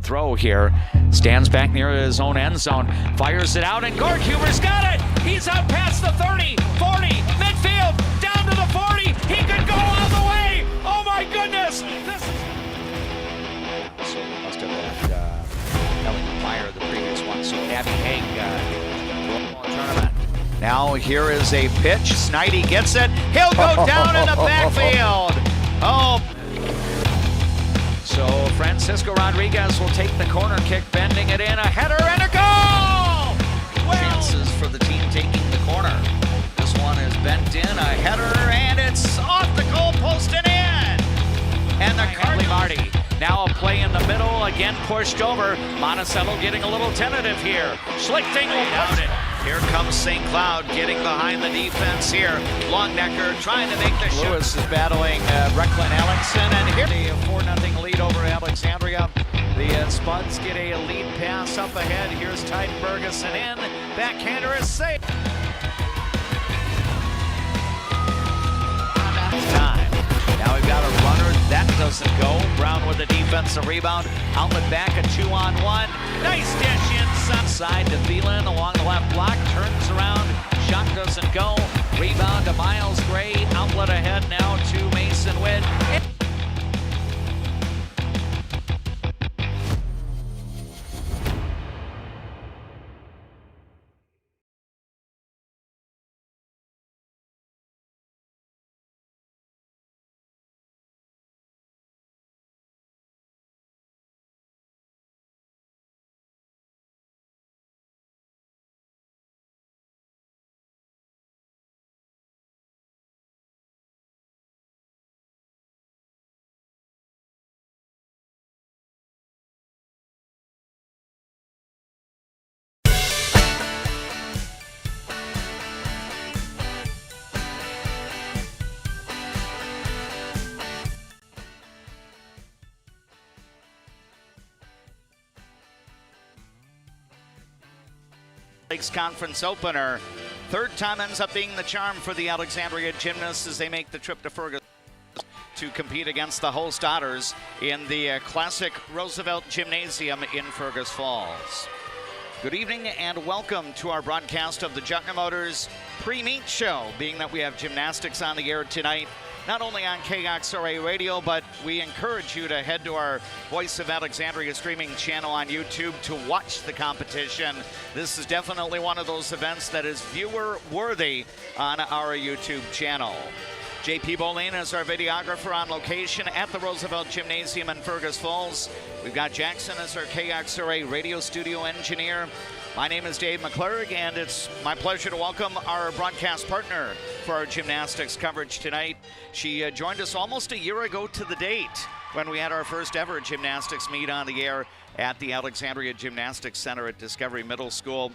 throw here. Stands back near his own end zone, fires it out, and Gorkuber's got it! He's up past the 30, 40, midfield, down to the 40, he could go all the way! Oh my goodness! So we must have had Ellie Meyer the previous one, so Abby Haig tournament. Now here is a pitch, Snidey gets it, he'll go down in the backfield! Oh! So Francisco Rodriguez will take the corner kick, bending it in, a header and a goal! Well, chances for the team taking the corner. This one is bent in, a header, and it's off the goal post and in! And the Cardinals. Marty. Now a play in the middle, again pushed over. Monticello getting a little tentative here. Schlichting will down it. Here comes St. Cloud getting behind the defense here. Longnecker trying to make the shot. Lewis is battling Recklin Ellingson, and here the 4-0 lead over Alexandria. The Spuds get a lead pass up ahead. Here's Tyden Ferguson in. Backhander is safe. Time. Now we've got a runner. That doesn't go. Brown with the defensive rebound. Outlet back, a 2-on-1. Nice dish inside to Thielen along the left block. Turns around. Shot doesn't go. Rebound to Miles Gray. Outlet ahead now to Mason Witt. Conference opener. Third time ends up being the charm for the Alexandria Gymnasts as they make the trip to Fergus to compete against the host Otters in the classic Roosevelt Gymnasium in Fergus Falls. Good evening and welcome to our broadcast of the Jutner Motors pre-meet show, being that we have gymnastics on the air tonight. Not only on KXRA Radio, but we encourage you to head to our Voice of Alexandria streaming channel on YouTube to watch the competition. This is definitely one of those events that is viewer-worthy on our YouTube channel. JP Bolin is our videographer on location at the Roosevelt Gymnasium in Fergus Falls. We've got Jackson as our KXRA radio studio engineer. My name is Dave McClurg, and it's my pleasure to welcome our broadcast partner for our gymnastics coverage tonight. She joined us almost a year ago to the date when we had our first ever gymnastics meet on the air at the Alexandria Gymnastics Center at Discovery Middle School.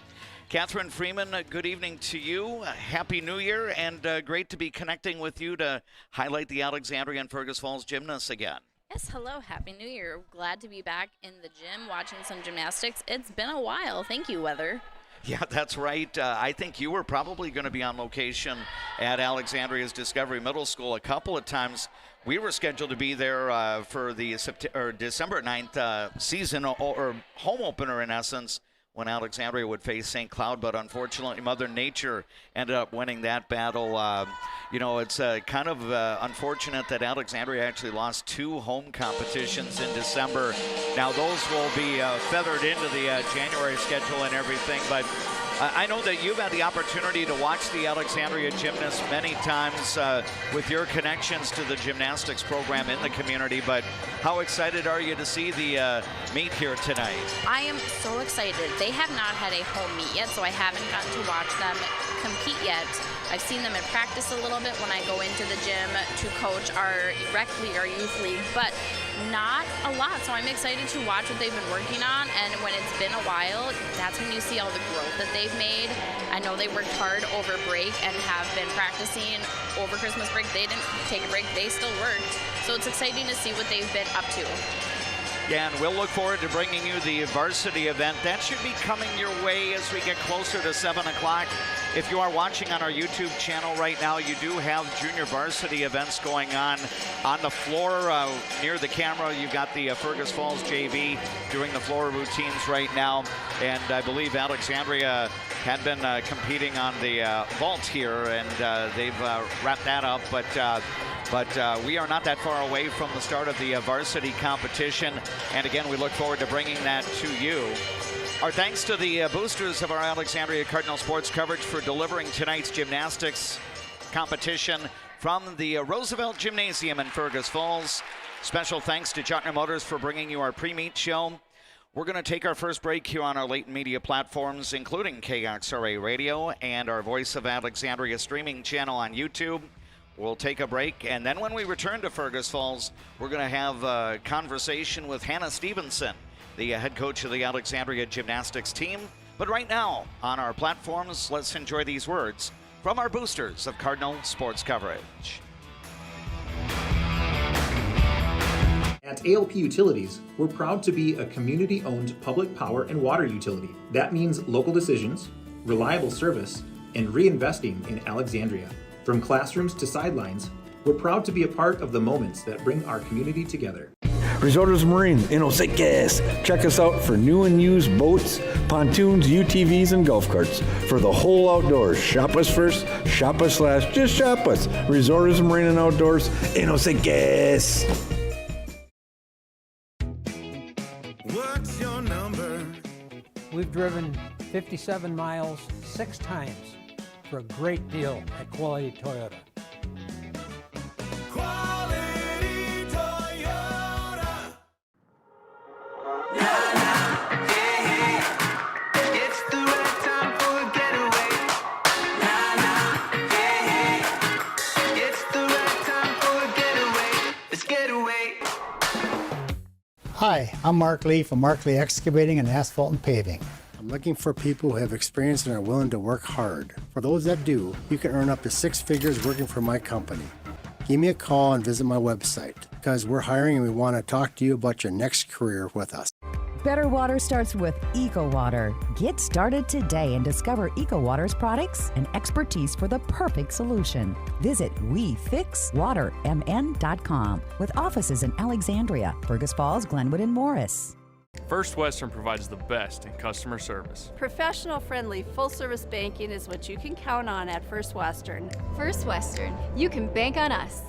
Catherine Freeman, good evening to you. Happy New Year, and great to be connecting with you to highlight the Alexandria and Fergus Falls gymnasts again. Yes, hello. Happy New Year. Glad to be back in the gym watching some gymnastics. It's been a while. Thank you, Weather. Yeah, that's right. I think you were probably going to be on location at Alexandria's Discovery Middle School a couple of times. We were scheduled to be there for the December 9th season or home opener, in essence, when Alexandria would face St. Cloud, but unfortunately Mother Nature ended up winning that battle. You know, it's kind of unfortunate that Alexandria actually lost 2 home competitions in December. Now those will be feathered into the January schedule and everything, but I know that you've had the opportunity to watch the Alexandria gymnasts many times with your connections to the gymnastics program in the community, but how excited are you to see the meet here tonight? I am so excited. They have not had a home meet yet, so I haven't gotten to watch them compete yet. I've seen them in practice a little bit when I go into the gym to coach our rec league, our youth league, but not a lot. So I'm excited to watch what they've been working on, and when it's been a while, that's when you see all the growth that they've made. I know they worked hard over break and have been practicing over Christmas break. They didn't take a break, they still worked. So it's exciting to see what they've been up to. Yeah, and we'll look forward to bringing you the varsity event. That should be coming your way as we get closer to 7 o'clock. If you are watching on our YouTube channel right now, you do have junior varsity events going on the floor near the camera. You've got the Fergus Falls JV doing the floor routines right now. And I believe Alexandria had been competing on the vault here, and they've wrapped that up. But we are not that far away from the start of the varsity competition. And again, we look forward to bringing that to you. Our thanks to the boosters of our Alexandria Cardinal sports coverage for delivering tonight's gymnastics competition from the Roosevelt Gymnasium in Fergus Falls. Special thanks to Jotner Motors for bringing you our pre-meet show. We're going to take our first break here on our latent media platforms, including KXRA Radio and our Voice of Alexandria streaming channel on YouTube. We'll take a break, and then when we return to Fergus Falls, we're going to have a conversation with Hannah Stevenson, the head coach of the Alexandria Gymnastics team. But right now, on our platforms, let's enjoy these words from our boosters of Cardinal sports coverage. At ALP Utilities, we're proud to be a community-owned public power and water utility. That means local decisions, reliable service, and reinvesting in Alexandria. From classrooms to sidelines, we're proud to be a part of the moments that bring our community together. Resorts Marine in Osakis. Check us out for new and used boats, pontoons, UTVs, and golf carts. For the whole outdoors, shop us first, shop us last, just shop us. Resorts Marine and Outdoors in Osakis. What's your number? We've driven 57 miles 6 times for a great deal at Quality Toyota. Quality Toyota. It's the right time for a getaway. It's the right time for a getaway. Let's get away. Hi, I'm Mark Lee from Mark Lee Excavating and Asphalt and Paving. I'm looking for people who have experience and are willing to work hard. For those that do, you can earn up to 6 figures working for my company. Give me a call and visit my website because we're hiring and we want to talk to you about your next career with us. Better water starts with EcoWater. Get started today and discover EcoWater's products and expertise for the perfect solution. Visit WeFixWaterMN.com with offices in Alexandria, Fergus Falls, Glenwood, and Morris. First Western provides the best in customer service. Professional, friendly, full-service banking is what you can count on at First Western. First Western, you can bank on us.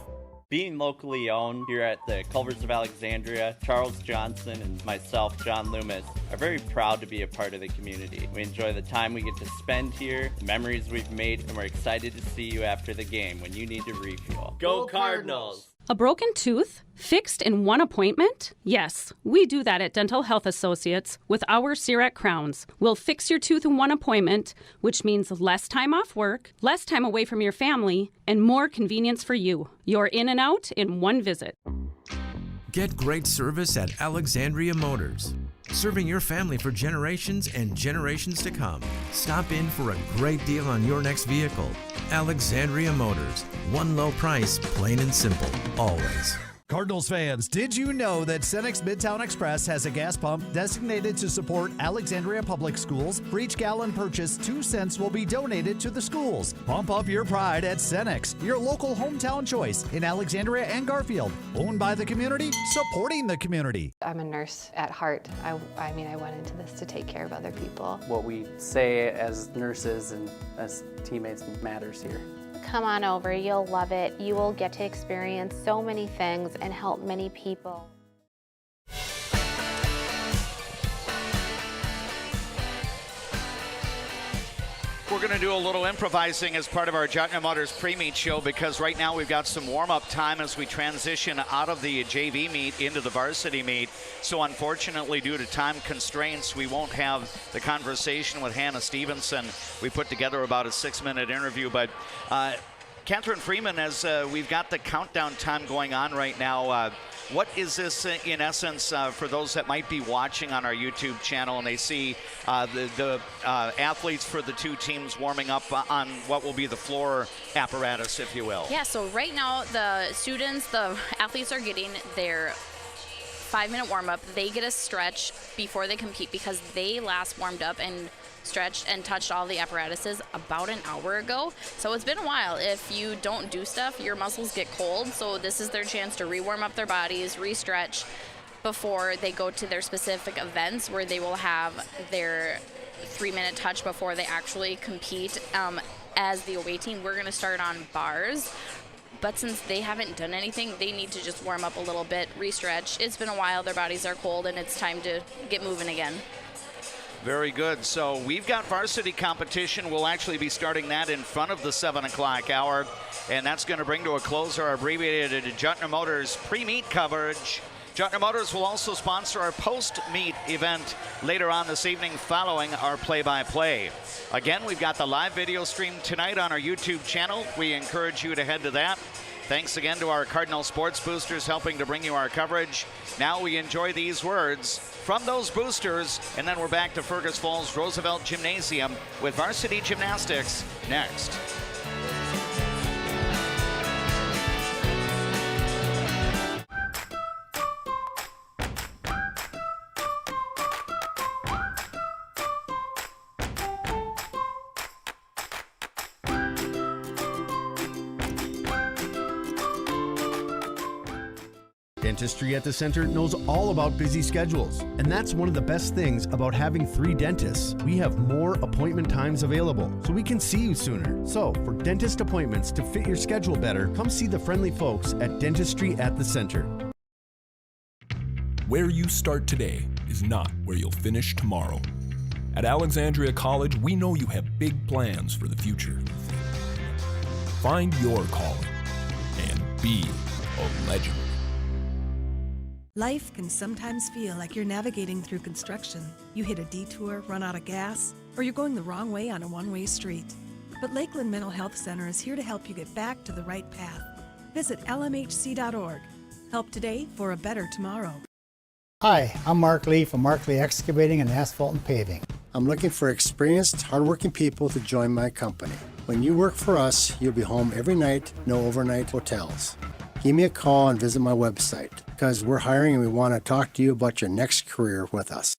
Being locally owned here at the Culvers of Alexandria, Charles Johnson and myself, John Loomis, are very proud to be a part of the community. We enjoy the time we get to spend here, the memories we've made, and we're excited to see you after the game when you need to refuel. Go Cardinals! A broken tooth? Fixed in one appointment? Yes, we do that at Dental Health Associates with our CIRAC crowns. We'll fix your tooth in one appointment, which means less time off work, less time away from your family, and more convenience for you. You're in and out in one visit. Get great service at Alexandria Motors. Serving your family for generations and generations to come. Stop in for a great deal on your next vehicle. Alexandria Motors. One low price, plain and simple, always. Cardinals fans, did you know that Cenex Midtown Express has a gas pump designated to support Alexandria Public Schools? For each gallon purchased, 2 cents will be donated to the schools. Pump up your pride at Cenex, your local hometown choice in Alexandria and Garfield. Owned by the community, supporting the community. I'm a nurse at heart. I went into this to take care of other people. What we say as nurses and as teammates matters here. Come on over, you'll love it. You will get to experience so many things and help many people. We're going to do a little improvising as part of our Jotner Motors pre-meet show because right now we've got some warm-up time as we transition out of the JV meet into the varsity meet. So unfortunately, due to time constraints, we won't have the conversation with Hannah Stevenson. We put together about a 6-minute interview, but Catherine Freeman, as we've got the countdown time going on right now, what is this in essence for those that might be watching on our YouTube channel and they see the athletes for the two teams warming up on what will be the floor apparatus, if you will? Yeah, so right now the athletes are getting their 5-minute warm-up. They get a stretch before they compete because they last warmed up and stretched and touched all the apparatuses about an hour ago. So it's been a while. If you don't do stuff, your muscles get cold. So this is their chance to re-warm up their bodies, re-stretch before they go to their specific events where they will have their 3-minute touch before they actually compete. As the away team, we're going to start on bars. But since they haven't done anything, they need to just warm up a little bit, re-stretch. It's been a while, their bodies are cold, and it's time to get moving again. Very good. So we've got varsity competition. We'll actually be starting that in front of the 7 o'clock hour, and that's going to bring to a close our abbreviated Juntner Motors pre-meet coverage. Juntner Motors will also sponsor our post-meet event later on this evening following our play-by-play. Again, we've got the live video stream tonight on our YouTube channel. We encourage you to head to that. Thanks again to our Cardinal Sports Boosters helping to bring you our coverage. Now we enjoy these words from those boosters, and then we're back to Fergus Falls Roosevelt Gymnasium with varsity gymnastics next. Dentistry at the Center knows all about busy schedules, and that's one of the best things about having 3 dentists. We have more appointment times available, so we can see you sooner. So, for dentist appointments to fit your schedule better, come see the friendly folks at Dentistry at the Center. Where you start today is not where you'll finish tomorrow. At Alexandria College, we know you have big plans for the future. Find your calling and be a legend. Life can sometimes feel like you're navigating through construction. You hit a detour, run out of gas, or you're going the wrong way on a one-way street. But Lakeland Mental Health Center is here to help you get back to the right path. Visit lmhc.org. Help today for a better tomorrow. Hi, I'm Mark Lee from Mark Lee Excavating and Asphalt and Paving. I'm looking for experienced, hardworking people to join my company. When you work for us, you'll be home every night, no overnight hotels. Give me a call and visit my website, because we're hiring and we want to talk to you about your next career with us.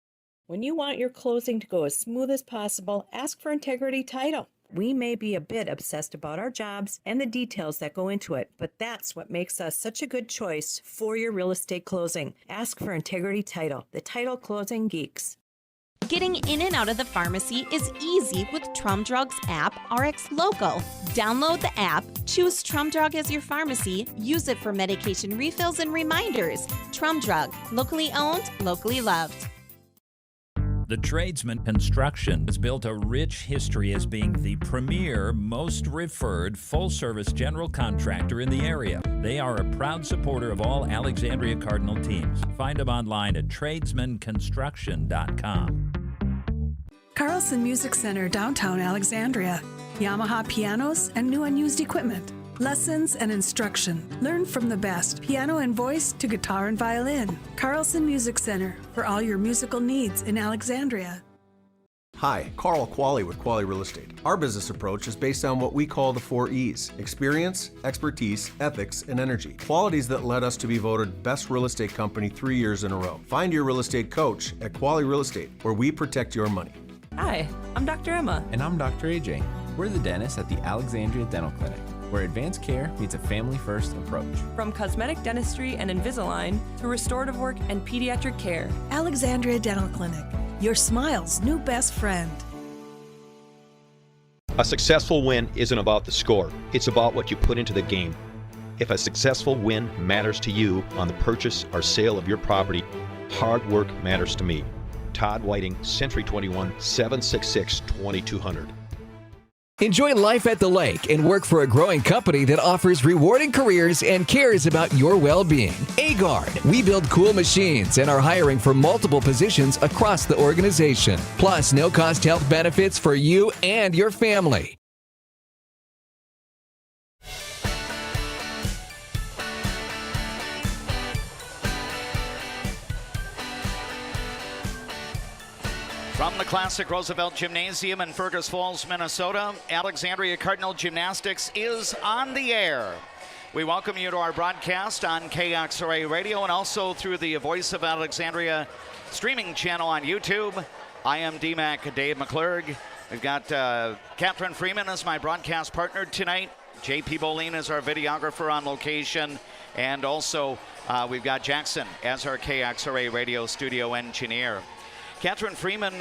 When you want your closing to go as smooth as possible, ask for Integrity Title. We may be a bit obsessed about our jobs and the details that go into it, but that's what makes us such a good choice for your real estate closing. Ask for Integrity Title, the title closing geeks. Getting in and out of the pharmacy is easy with Trum Drug's app, RX Local. Download the app, choose Trum Drug as your pharmacy, use it for medication refills and reminders. Trum Drug, locally owned, locally loved. The Tradesman Construction has built a rich history as being the premier, most referred, full-service general contractor in the area. They are a proud supporter of all Alexandria Cardinal teams. Find them online at tradesmanconstruction.com. Carlson Music Center, downtown Alexandria. Yamaha pianos and new unused equipment. Lessons and instruction. Learn from the best, piano and voice to guitar and violin. Carlson Music Center, for all your musical needs in Alexandria. Hi, Carl Qualley with Qualley Real Estate. Our business approach is based on what we call the 4 E's: experience, expertise, ethics, and energy. Qualities that led us to be voted Best Real Estate Company 3 years in a row. Find your real estate coach at Qualley Real Estate, where we protect your money. Hi, I'm Dr. Emma. And I'm Dr. AJ. We're the dentists at the Alexandria Dental Clinic, where advanced care meets a family-first approach. From cosmetic dentistry and Invisalign to restorative work and pediatric care. Alexandria Dental Clinic, your smile's new best friend. A successful win isn't about the score. It's about what you put into the game. If a successful win matters to you on the purchase or sale of your property, hard work matters to me. Todd Whiting, Century 21, 766-2200. Enjoy life at the lake and work for a growing company that offers rewarding careers and cares about your well-being. Agard. We build cool machines and are hiring for multiple positions across the organization. Plus, no-cost health benefits for you and your family. From the classic Roosevelt Gymnasium in Fergus Falls, Minnesota, Alexandria Cardinal Gymnastics is on the air. We welcome you to our broadcast on KXRA Radio and also through the Voice of Alexandria streaming channel on YouTube. I am DMAC Dave McClurg. We've got Catherine Freeman as my broadcast partner tonight. JP Bolin is our videographer on location. And also we've got Jackson as our KXRA Radio studio engineer. Catherine Freeman,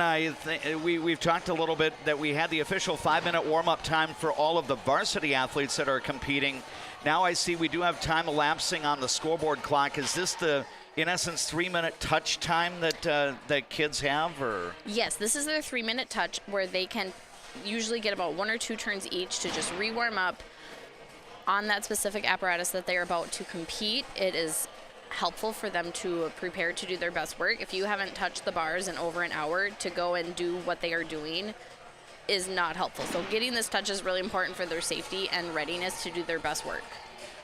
we've talked a little bit that we had the official 5-minute warm-up time for all of the varsity athletes that are competing. Now I see we do have time elapsing on the scoreboard clock. Is this the, in essence, 3-minute touch time that kids have? Or? Yes, this is their 3-minute touch where they can usually get about 1 or 2 turns each to just re-warm up on that specific apparatus that they're about to compete. It is helpful for them to prepare to do their best work. If you haven't touched the bars in over an hour, to go and do what they are doing is not helpful. So getting this touch is really important for their safety and readiness to do their best work.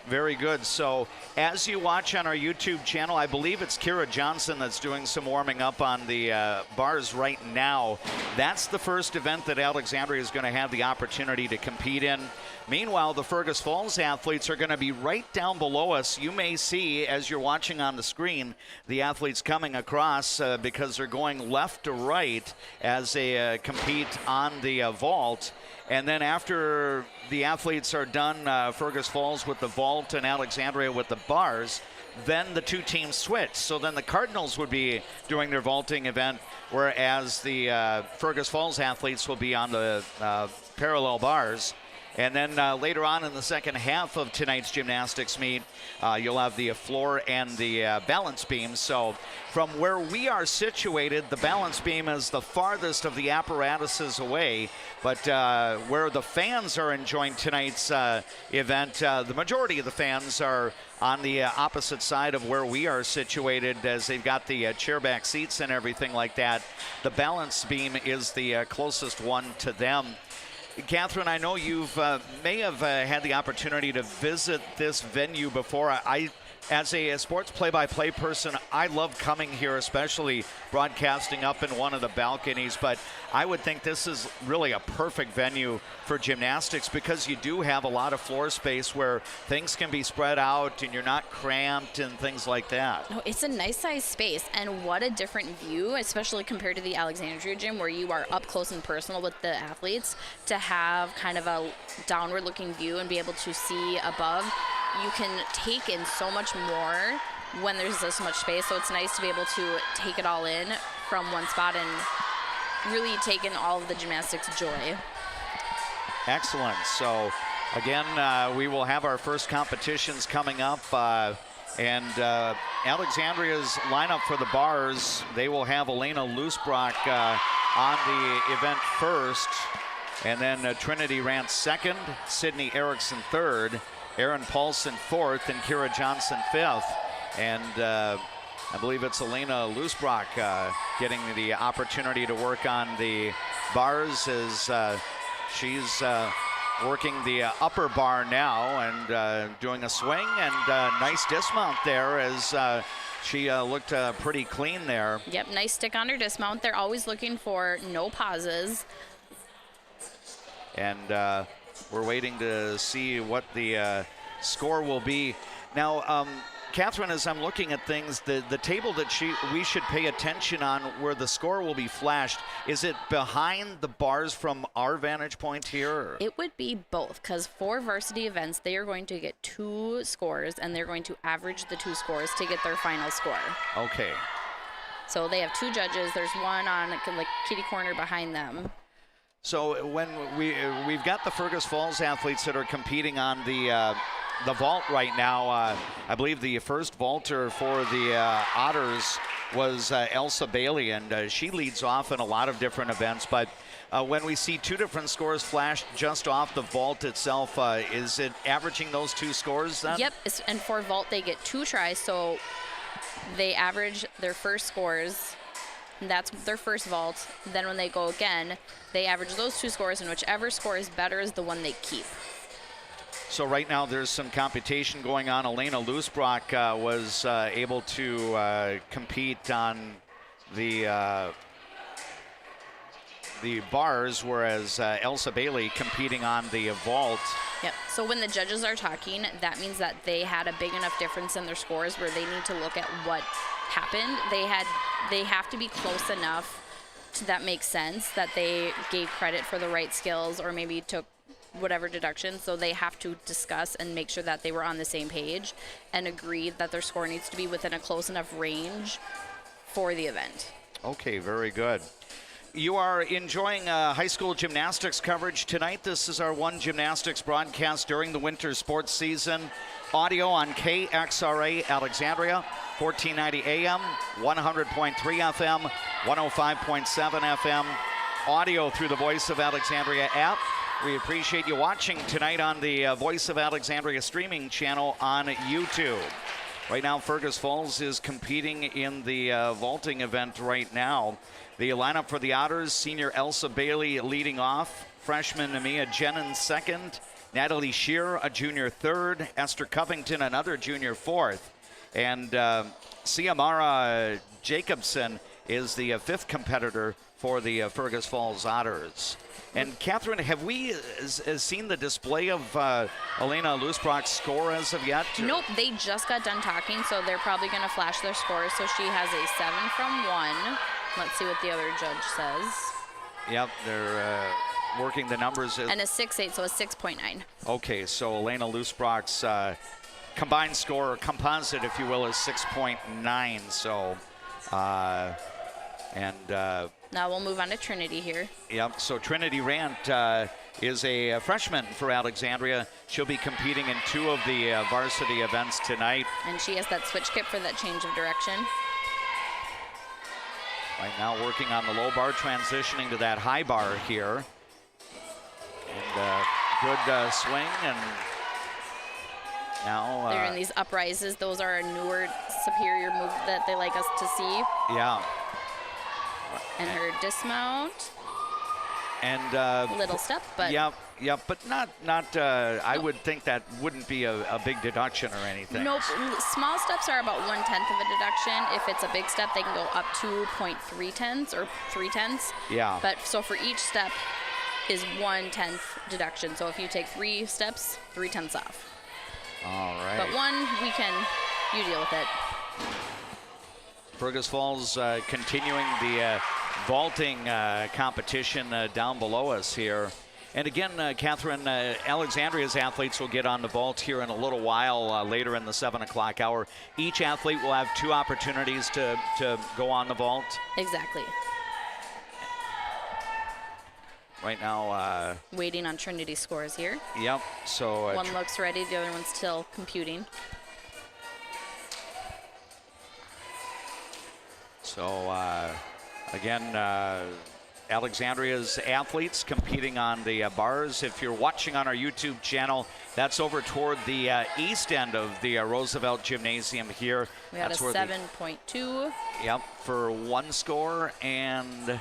Very good. So as you watch on our YouTube channel, I believe it's Kira Johnson that's doing some warming up on the bars right now. That's the first event that Alexandria is going to have the opportunity to compete in. Meanwhile, the Fergus Falls athletes are going to be right down below us. You may see, as you're watching on the screen, the athletes coming across because they're going left to right as they compete on the vault. And then after the athletes are done, Fergus Falls with the vault and Alexandria with the bars, then the two teams switch. So then the Cardinals would be doing their vaulting event, whereas the Fergus Falls athletes will be on the parallel bars. And then later on in the second half of tonight's gymnastics meet, you'll have the floor and the balance beam. So from where we are situated, the balance beam is the farthest of the apparatuses away. But where the fans are enjoying tonight's event, the majority of the fans are on the opposite side of where we are situated, as they've got the chairback seats and everything like that. The balance beam is the closest one to them. Catherine, I know you've may have had the opportunity to visit this venue before. As a sports play-by-play person, I love coming here, especially broadcasting up in one of the balconies. But I would think this is really a perfect venue for gymnastics because you do have a lot of floor space where things can be spread out and you're not cramped and things like that. No, it's a nice size space, and what a different view, especially compared to the Alexandria gym where you are up close and personal with the athletes, to have kind of a downward looking view and be able to see above. You can take in so much more when there's this much space, so it's nice to be able to take it all in from one spot and really take in all of the gymnastics joy. Excellent. So again, we will have our first competitions coming up, and Alexandria's lineup for the bars, they will have Elena Lusbrock on the event first, and then Trinity Rance second, Sydney Erickson third, Aaron Paulson fourth, and Kira Johnson fifth. And I believe it's Elena Lusbrock getting the opportunity to work on the bars as she's working the upper bar now and doing a swing, and nice dismount there as she looked pretty clean there. Yep, nice stick on her dismount. They're always looking for no pauses. And we're waiting to see what the score will be. Now, Catherine, as I'm looking at things, the table that we should pay attention on where the score will be flashed, is it behind the bars from our vantage point here? Or? It would be both, because for varsity events, they are going to get 2 scores, and they're going to average the 2 scores to get their final score. Okay. So they have 2 judges. There's one on like kitty corner behind them. So when we've got the Fergus Falls athletes that are competing on the vault right now, I believe the first vaulter for the Otters was Elsa Bailey, and she leads off in a lot of different events. But when we see 2 different scores flashed just off the vault itself, is it averaging those 2 scores then? Yep, and for vault they get 2 tries, so they average their first scores. That's their first vault. Then when they go again, they average those 2 scores, and whichever score is better is the one they keep. So right now there's some computation going on. Elena Lusbrock was able to compete on the the bars, whereas Elsa Bailey competing on the vault. Yep. So when the judges are talking, that means that they had a big enough difference in their scores where they need to look at what happened. They have to be close enough that makes sense that they gave credit for the right skills or maybe took whatever deduction. So they have to discuss and make sure that they were on the same page and agree that their score needs to be within a close enough range for the event. Okay, very good. You are enjoying high school gymnastics coverage tonight. This is our one gymnastics broadcast during the winter sports season. Audio on KXRA Alexandria, 1490 AM, 100.3 FM, 105.7 FM. Audio through the Voice of Alexandria app. We appreciate you watching tonight on the Voice of Alexandria streaming channel on YouTube. Right now, Fergus Falls is competing in the vaulting event right now. The lineup for the Otters: senior Elsa Bailey leading off, freshman Namia Jennings second, Natalie Shear a junior third, Esther Covington another junior fourth, and Ciamara Jacobson is the fifth competitor for the Fergus Falls Otters. And Catherine, have we seen the display of Elena Lusbrock's score as of yet? Nope, they just got done talking, so they're probably going to flash their scores. So she has a 7 from 1. Let's see what the other judge says. Yep, they're working the numbers. And a 6.8, so a 6.9. Okay, so Elena Lusbrock's combined score, or composite, if you will, is 6.9. So, now we'll move on to Trinity here. Yep, so Trinity Rant is a freshman for Alexandria. She'll be competing in 2 of the varsity events tonight. And she has that switch kip for that change of direction. Right now working on the low bar, transitioning to that high bar here. And good swing, and now they're in these uprises. Those are a newer, superior move that they like us to see. Yeah. And her dismount. And little step, but yep, but not. I would think that wouldn't be a big deduction or anything. Nope. Small steps are about 1/10 of a deduction. If it's a big step, they can go up to 0.3 tenths or 3/10. Yeah. But so for each step is 1/10 deduction. So if you take 3 steps, 3/10 off. All right. But 1, you deal with it. Fergus Falls continuing the vaulting competition down below us here. And again, Catherine, Alexandria's athletes will get on the vault here in a little while later in the 7 o'clock hour. Each athlete will have 2 opportunities to go on the vault. Exactly. Right now. Waiting on Trinity scores here. Yep. So one looks ready, the other one's still computing. So again, Alexandria's athletes competing on the bars. If you're watching on our YouTube channel, that's over toward the east end of the Roosevelt Gymnasium here. We had that's a 7.2. Yep, for 1 score, and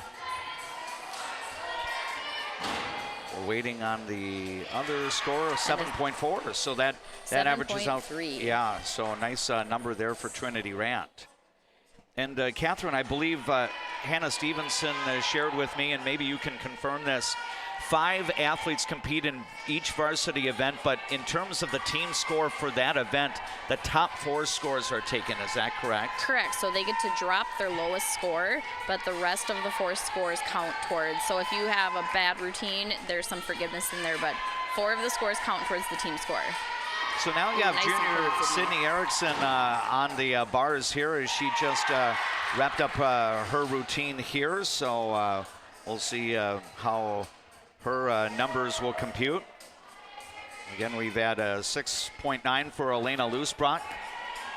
we're waiting on the other score, 7.4. So that averages out. 7.3. Yeah, so a nice number there for Trinity Rant. And Catherine, I believe Hannah Stevenson shared with me, and maybe you can confirm this, 5 athletes compete in each varsity event, but in terms of the team score for that event, the top 4 scores are taken. Is that correct? Correct. So they get to drop their lowest score, but the rest of the 4 scores count towards. So if you have a bad routine, there's some forgiveness in there, but 4 of the scores count towards the team score. So now you have junior Sydney Erickson on the bars here as she just wrapped up her routine here. So we'll see how her numbers will compute. Again, we've had a 6.9 for Elena Lusbrock,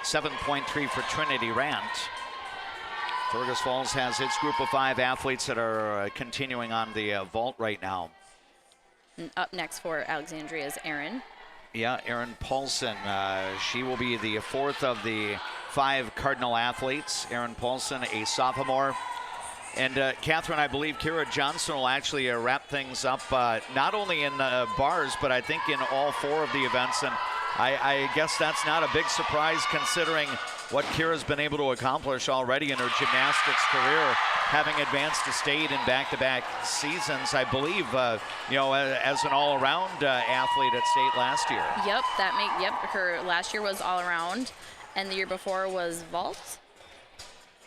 7.3 for Trinity Rant. Fergus Falls has its group of 5 athletes that are continuing on the vault right now. And up next for Alexandria is Erin. Yeah, Erin Paulson. She will be the 4th of the 5 Cardinal athletes. Erin Paulson, a sophomore. And Catherine, I believe Kira Johnson will actually wrap things up, not only in the bars, but I think in all 4 of the events. And I guess that's not a big surprise considering what Kira's been able to accomplish already in her gymnastics career, having advanced to state in back-to-back seasons, I believe, as an all-around athlete at state last year. Yep, her last year was all-around, and the year before was vault.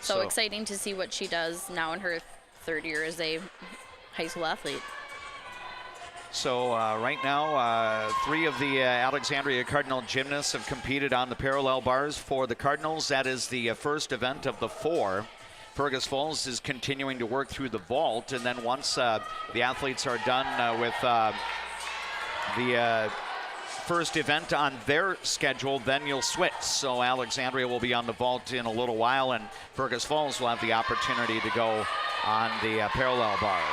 So exciting to see what she does now in her third year as a high school athlete. So right now, 3 of the Alexandria Cardinal gymnasts have competed on the parallel bars for the Cardinals. That is the first event of the 4. Fergus Falls is continuing to work through the vault, and then once the athletes are done with the first event on their schedule, then you'll switch. So Alexandria will be on the vault in a little while, and Fergus Falls will have the opportunity to go on the parallel bars.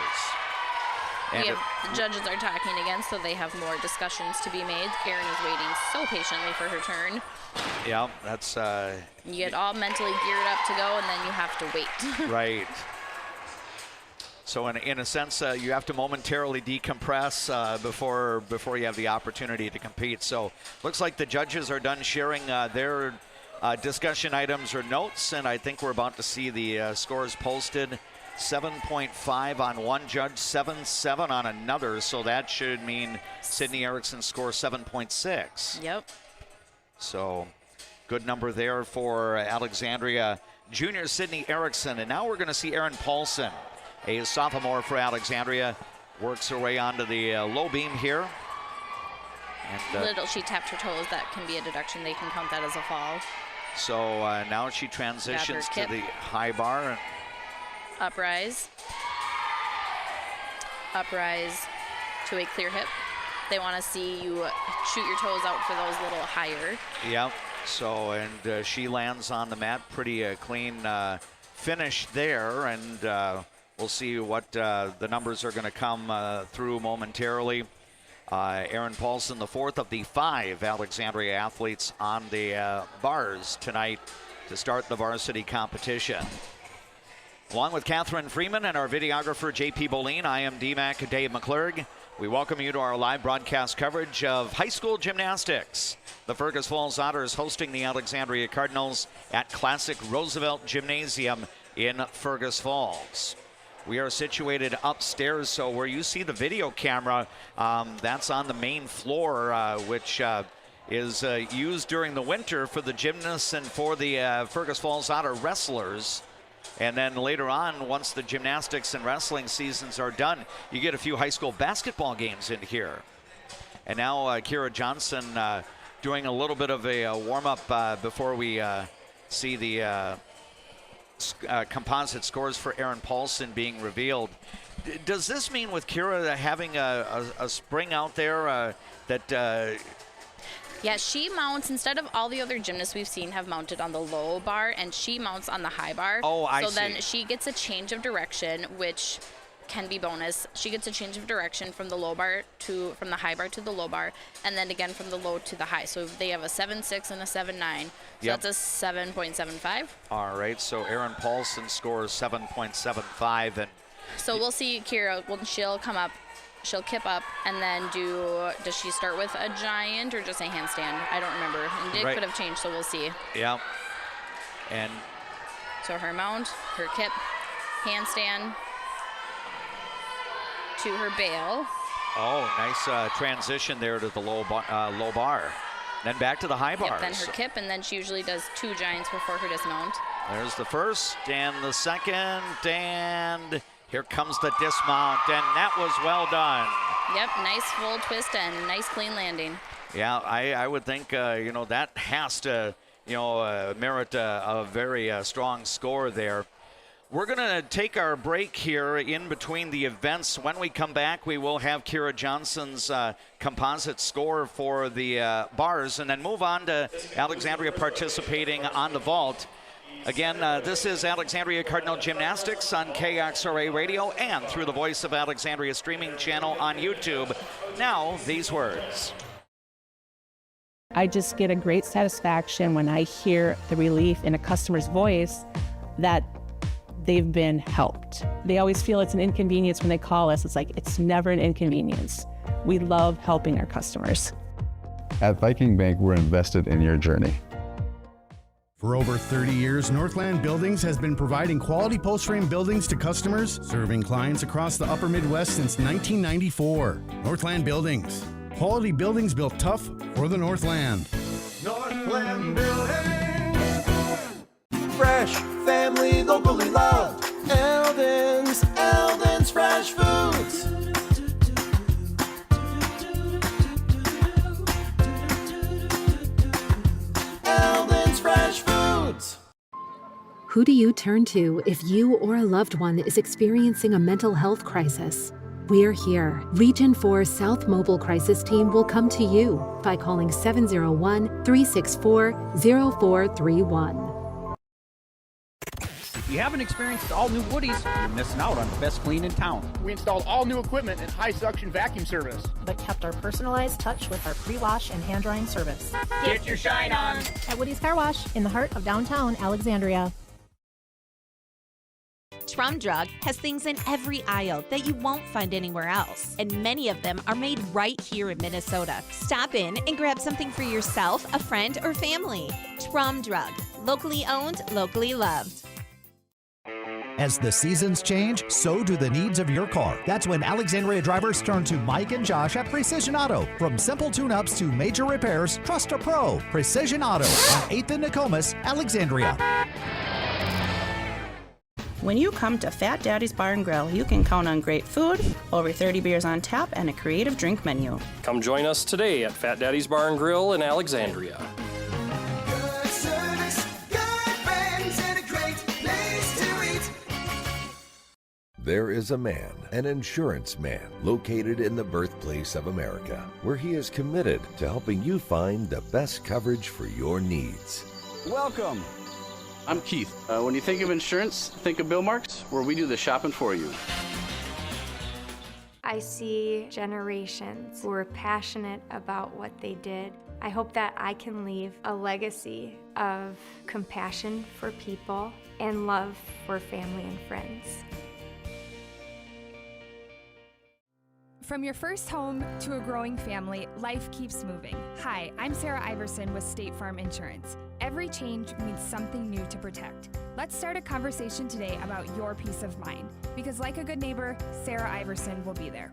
And the judges are talking again, so they have more discussions to be made. Erin is waiting so patiently for her turn. Yeah, that's... you get all mentally geared up to go, and then you have to wait. Right. So in a sense, you have to momentarily decompress before you have the opportunity to compete. So looks like the judges are done sharing their discussion items or notes, and I think we're about to see the scores posted. 7.5 on one judge, 7.7 on another, so that should mean Sydney Erickson scores 7.6. Yep. So good number there for Alexandria junior Sydney Erickson. And now we're going to see Erin Paulson, a sophomore for Alexandria, works her way onto the low beam here. And, little she tapped her toes, that can be a deduction. They can count that as a fall. So now she transitions to the high bar. Uprise to a clear hip. They want to see you shoot your toes out for those little higher. Yep. So, and she lands on the mat. Pretty clean finish there, and we'll see what the numbers are going to come through momentarily. Erin Paulson, the 4th of the 5 Alexandria athletes on the bars tonight to start the varsity competition. Along with Catherine Freeman and our videographer, J.P. Boleen, I am DMAC Dave McClurg. We welcome you to our live broadcast coverage of high school gymnastics. The Fergus Falls Otters hosting the Alexandria Cardinals at Classic Roosevelt Gymnasium in Fergus Falls. We are situated upstairs, so where you see the video camera, that's on the main floor, which is used during the winter for the gymnasts and for the Fergus Falls Otter wrestlers. And then later on, once the gymnastics and wrestling seasons are done, you get a few high school basketball games in here. And now Kira Johnson doing a little bit of a warm-up before we see the composite scores for Erin Paulson being revealed. Does this mean with Kira having a spring out there that... Yeah, she mounts, instead of all the other gymnasts we've seen have mounted on the low bar, and she mounts on the high bar. Oh, I see. So then she gets a change of direction, which can be bonus. She gets a change of direction from the from the high bar to the low bar, and then again from the low to the high. So they have a 7.6 and a 7.9. So Yep. that's a 7.75. All right, so Erin Paulson scores 7.75, and so we'll see Kira when she'll come up. She'll kip up and then does she start with a giant or just a handstand? I don't remember. And it could have changed, so we'll see. Yeah. And so her mount, her kip, handstand to her bail. Oh, nice transition there to the low bar. Then back to the high bar. Yep, then her kip, and then she usually does 2 giants before her dismount. There's the first and the second, and here comes the dismount, and that was well done. Yep, nice full twist and nice clean landing. Yeah, I would think, that has to, merit a very strong score there. We're going to take our break here in between the events. When we come back, we will have Kira Johnson's composite score for the bars, and then move on to Alexandria participating on the vault. Again, this is Alexandria Cardinal Gymnastics on KXRA Radio and through the Voice of Alexandria streaming channel on YouTube. Now, these words. I just get a great satisfaction when I hear the relief in a customer's voice that they've been helped. They always feel it's an inconvenience when they call us. It's like, it's never an inconvenience. We love helping our customers. At Viking Bank, we're invested in your journey. For over 30 years, Northland Buildings has been providing quality post-frame buildings to customers, serving clients across the upper Midwest since 1994. Northland Buildings. Quality buildings built tough for the Northland. Northland Buildings. Fresh, family, locally loved. Eldon's Fresh Foods. Eldon's Fresh Foods. Who do you turn to if you or a loved one is experiencing a mental health crisis? We're here. Region 4 South Mobile Crisis Team will come to you by calling 701-364-0431. If you haven't experienced all new Woodies, you're missing out on the best clean in town. We installed all new equipment and high suction vacuum service, but kept our personalized touch with our pre-wash and hand drying service. Get your shine on at Woody's Car Wash in the heart of downtown Alexandria. Trum Drug has things in every aisle that you won't find anywhere else, and many of them are made right here in Minnesota. Stop in and grab something for yourself, a friend, or family. Trum Drug, locally owned, locally loved. As the seasons change, so do the needs of your car. That's when Alexandria drivers turn to Mike and Josh at Precision Auto. From simple tune-ups to major repairs, trust a pro. Precision Auto on 8th and Nokomis, Alexandria. When you come to Fat Daddy's Bar and Grill, you can count on great food, over 30 beers on tap, and a creative drink menu. Come join us today at Fat Daddy's Bar and Grill in Alexandria. Good service, good friends, and a great place to eat. There is a man, an insurance man, located in the birthplace of America, where he is committed to helping you find the best coverage for your needs. Welcome. I'm Keith. When you think of insurance, think of Bill Marks, where we do the shopping for you. I see generations who are passionate about what they did. I hope that I can leave a legacy of compassion for people and love for family and friends. From your first home to a growing family, life keeps moving. Hi, I'm Sarah Iverson with State Farm Insurance. Every change means something new to protect. Let's start a conversation today about your peace of mind, because like a good neighbor, Sarah Iverson will be there.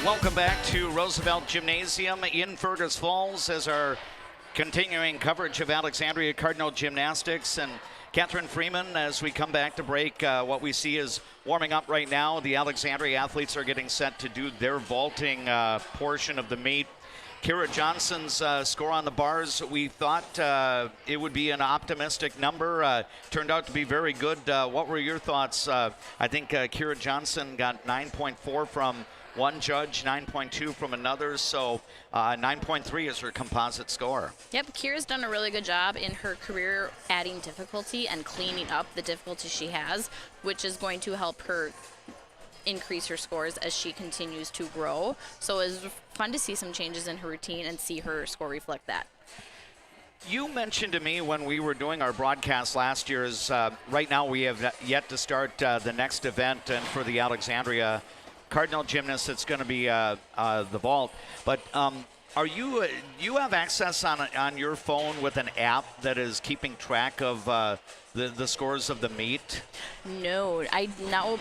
Welcome back to Roosevelt Gymnasium in Fergus Falls as our continuing coverage of Alexandria Cardinal Gymnastics. And Catherine Freeman, as we come back to break, what we see is warming up right now. The Alexandria athletes are getting set to do their vaulting portion of the meet. Kira Johnson's score on the bars, we thought it would be an optimistic number. Turned out to be very good. What were your thoughts? I think Kira Johnson got 9.4 from one judge, 9.2 from another, so 9.3 is her composite score. Yep, Kira's done a really good job in her career adding difficulty and cleaning up the difficulty she has, which is going to help her increase her scores as she continues to grow. So it was fun to see some changes in her routine and see her score reflect that. You mentioned to me when we were doing our broadcast last year is right now we have yet to start the next event, and for the Alexandria Cardinal Gymnasts, it's going to be the vault. But are you have access on your phone with an app that is keeping track of the scores of the meet? No,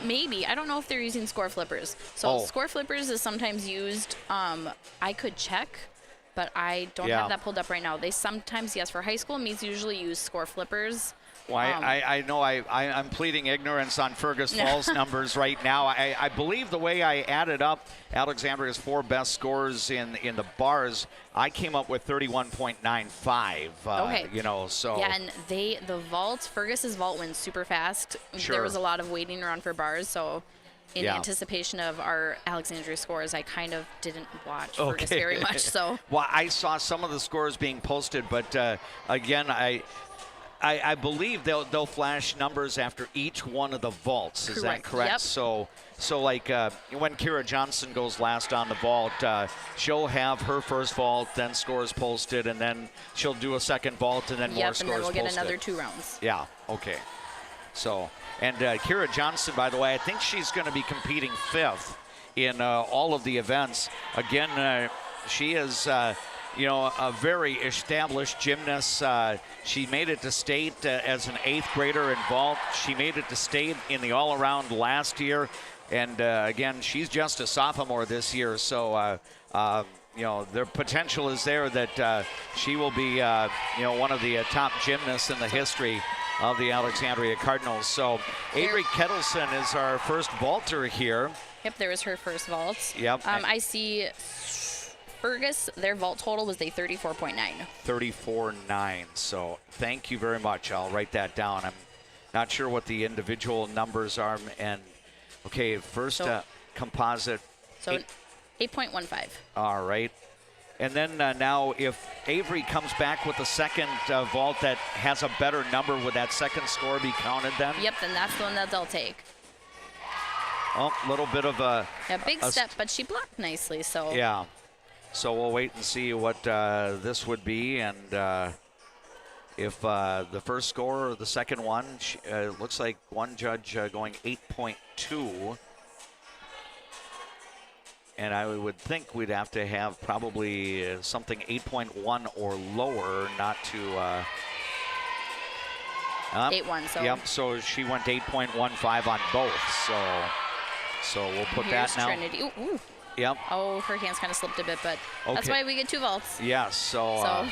maybe. I don't know if they're using score flippers. So score flippers is sometimes used. I could check, but I don't have that pulled up right now. They sometimes, yes, for high school meets usually use score flippers. Well, I know I'm pleading ignorance on Fergus Falls numbers right now. I believe the way I added up Alexandria's 4 best scores in the bars, I came up with 31.95. Okay. You know, so. Yeah, and the vault, Fergus's vault went super fast. Sure. There was a lot of waiting around for bars, so in anticipation of our Alexandria scores, I kind of didn't watch Fergus very much. So. Well, I saw some of the scores being posted, but again, I believe they'll flash numbers after each one of the vaults. Is that correct? Yep. So like when Kira Johnson goes last on the vault, she'll have her first vault, then scores posted, and then she'll do a second vault, and then more scores posted. Yep, and then we'll get another 2 rounds. Yeah, okay. So, and Kira Johnson, by the way, I think she's going to be competing 5th in all of the events. Again, she is, a very established gymnast. She made it to state as an 8th grader in vault. She made it to state in the all-around last year. And again, she's just a sophomore this year. So, their potential is there that she will be, one of the top gymnasts in the history of the Alexandria Cardinals. So Avery Kettleson is our first vaulter here. Yep, there was her first vault. Yep. I see Fergus, their vault total was a 34.9. 34.9. So thank you very much. I'll write that down. I'm not sure what the individual numbers are. And okay, first composite. So 8.15. All right. And then now if Avery comes back with a second vault that has a better number, would that second score be counted then? Yep, then that's the one that they'll take. Oh, a little bit of a big step, but she blocked nicely. So yeah. So we'll wait and see what this would be, and if the first score or the second one, looks like one judge going 8.2. And I would think we'd have to have probably something 8.1 or lower, not to 8.1. So yep. So she went 8.15 on both. So we'll put here's that now. Trinity. Ooh. Yep. Oh, her hands kind of slipped a bit, but that's why we get 2 vaults. Yes. So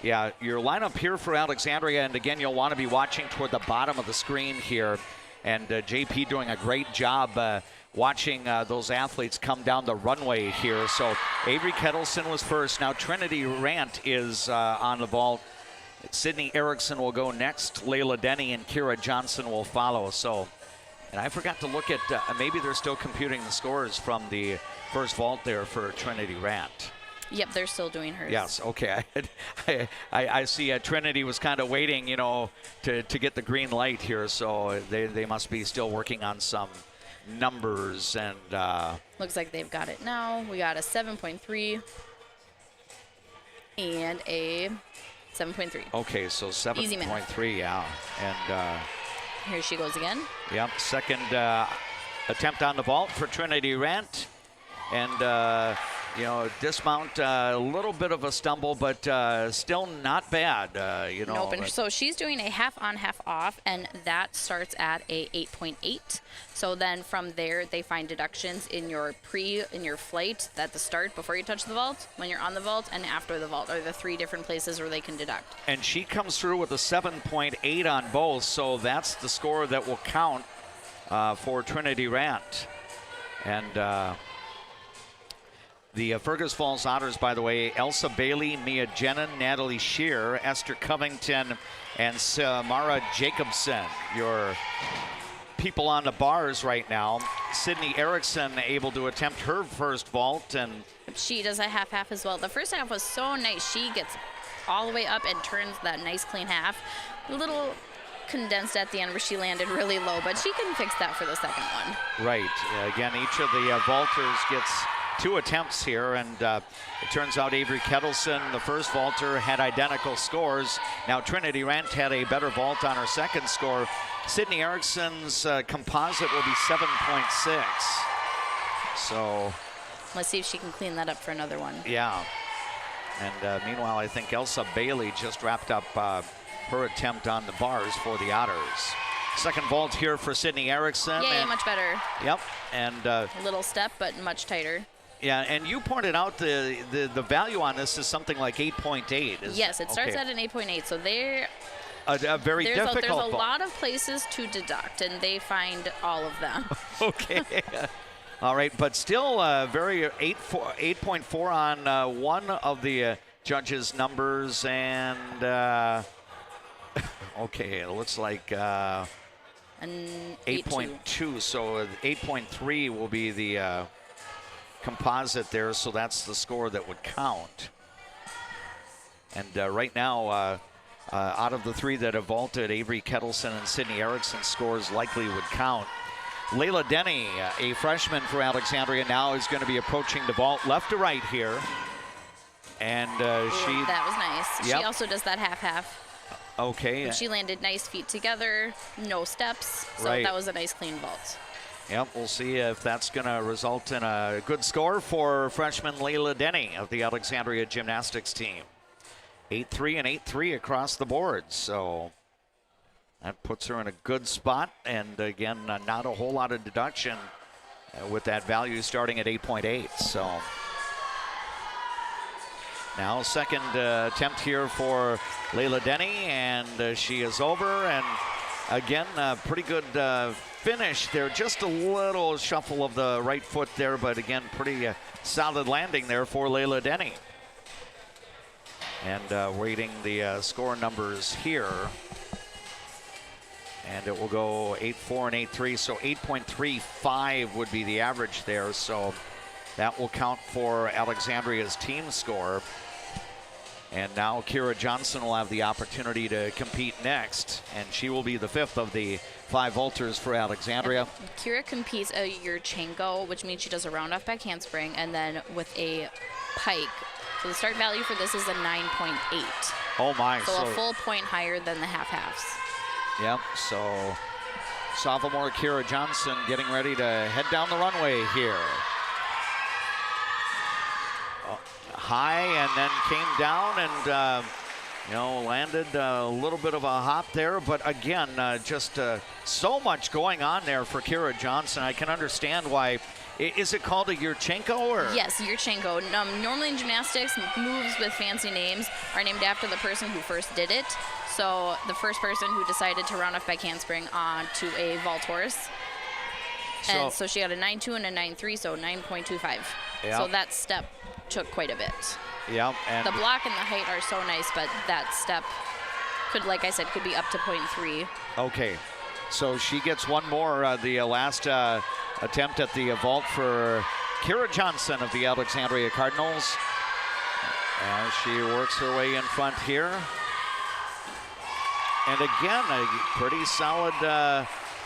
yeah, your lineup here for Alexandria, and again, you'll want to be watching toward the bottom of the screen here, and JP doing a great job. Watching those athletes come down the runway here. So Avery Kettleson was first. Now Trinity Rant is on the vault. Sydney Erickson will go next. Layla Denny and Kira Johnson will follow. So, and I forgot to look at, maybe they're still computing the scores from the first vault there for Trinity Rant. Yep, they're still doing hers. Yes, okay. I see Trinity was kind of waiting, to get the green light here. So they must be still working on some numbers, and looks like they've got it now. We got a 7.3 and a 7.3. Okay, so 7.3, yeah. And here she goes again. Yep, second attempt on the vault for Trinity Rant, and dismount, a little bit of a stumble, but still not bad, Nope, and so she's doing a half on, half off, and that starts at a 8.8. So then from there, they find deductions in your flight at the start, before you touch the vault, when you're on the vault, and after the vault are the 3 different places where they can deduct. And she comes through with a 7.8 on both, so that's the score that will count for Trinity Rant. And the Fergus Falls Otters, by the way, Elsa Bailey, Mia Jenin, Natalie Shear, Esther Covington, and Samara Jacobson, your people on the bars right now. Sydney Erickson able to attempt her first vault, and she does a half-half as well. The first half was so nice. She gets all the way up and turns that nice clean half. A little condensed at the end where she landed really low, but she can fix that for the second one. Right. Again, each of the vaulters gets 2 attempts here, and it turns out Avery Kettleson, the first vaulter, had identical scores. Now Trinity Rant had a better vault on her second score. Sydney Erickson's composite will be 7.6. So let's see if she can clean that up for another one. Yeah. And meanwhile, I think Elsa Bailey just wrapped up her attempt on the bars for the Otters. Second vault here for Sydney Erickson. Yay, much better. Yep. And a little step, but much tighter. Yeah, and you pointed out the value on this is something like 8.8. Yes, it starts at an 8.8, so they're very difficult. There's a lot of places to deduct, and they find all of them. Okay. All right, but still very 8.4 on one of the judges' numbers, and okay, it looks like 8.2. So 8.3 will be the composite there, so that's the score that would count. And right now, Out of the 3 that have vaulted, Avery Kettleson and Sydney Erickson's scores likely would count. Layla Denny, a freshman for Alexandria, now is going to be approaching the vault left to right here. And that was nice. Yep. She also does that half-half. Okay. But she landed nice feet together, no steps. So Right. that was a nice clean vault. Yep, we'll see if that's going to result in a good score for freshman Layla Denny of the Alexandria Gymnastics team. 8-3 and 8-3 across the board. So that puts her in a good spot. And again, not a whole lot of deduction with that value starting at 8.8. So now second attempt here for Layla Denny, and she is over. And again, pretty good finish there. Just a little shuffle of the right foot there, but again, pretty solid landing there for Layla Denny. And waiting the score numbers here. And it will go 8-4 and 8-3, so 8.35 would be the average there. So that will count for Alexandria's team score. And now Kira Johnson will have the opportunity to compete next, and she will be the 5th of the 5 vaulters for Alexandria. Kira competes a Yurchenko, which means she does a round off back handspring, and then with a pike. So the start value for this is a 9.8. Oh my. So a full point higher than the half-halves. Yep, so sophomore Kira Johnson getting ready to head down the runway here. High and then came down and landed a little bit of a hop there, but again, just so much going on there for Kira Johnson. I can understand why. Is it called a Yurchenko or? Yes, Yurchenko. Normally in gymnastics, moves with fancy names are named after the person who first did it. So the first person who decided to round off back handspring onto a vault horse. And so she had a 9.2 and a 9.3, so 9.25. Yeah. So that step took quite a bit. Yeah, and the block and the height are so nice, but that step could, like I said, could be up to 0.3. Okay, so she gets one more. The last attempt at the vault for Kira Johnson of the Alexandria Cardinals. As she works her way in front here. And again, a pretty solid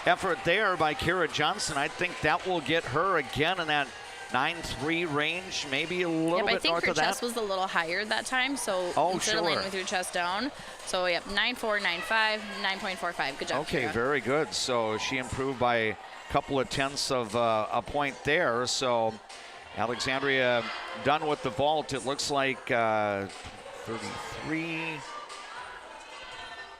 effort there by Kira Johnson. I think that will get her again in that 9.3 range, maybe a little bit north of that. I think her chest was a little higher that time, so instead of landing with your chest down. So, yep, 9.4, 9.5, 9.45. Good job, Okay, Kira. very good. So she improved by a couple of tenths of a point there. So Alexandria done with the vault. It looks like 33,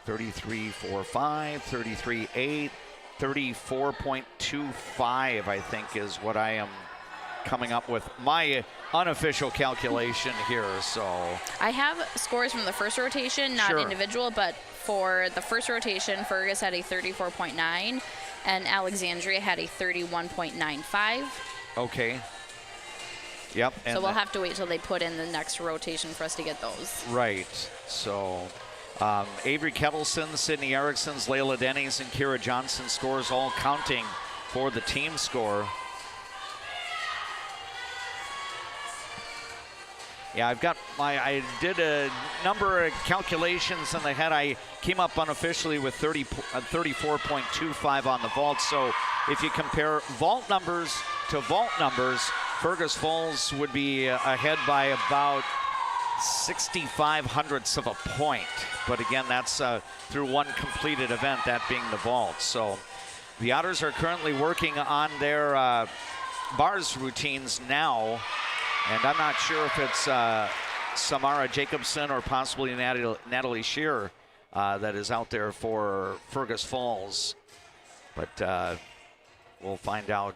33.45, 33.8, 34.25, I think is what I am coming up with my unofficial calculation here. So I have scores from the first rotation, not individual, but for the first rotation, Fergus had a 34.9 and Alexandria had a 31.95. Okay. Yep. So we'll have to wait till they put in the next rotation for us to get those. Right. So Avery Kettleson, Sydney Erickson's, Layla Denny's, and Kira Johnson's scores all counting for the team score. Yeah, I did a number of calculations in the head. I came up unofficially with 34.25 on the vault. So if you compare vault numbers to vault numbers, Fergus Falls would be ahead by about 65 hundredths of a point. But again, that's through one completed event, that being the vault. So the Otters are currently working on their bars routines now. And I'm not sure if it's Samara Jacobson or possibly Natalie Shearer that is out there for Fergus Falls. But we'll find out,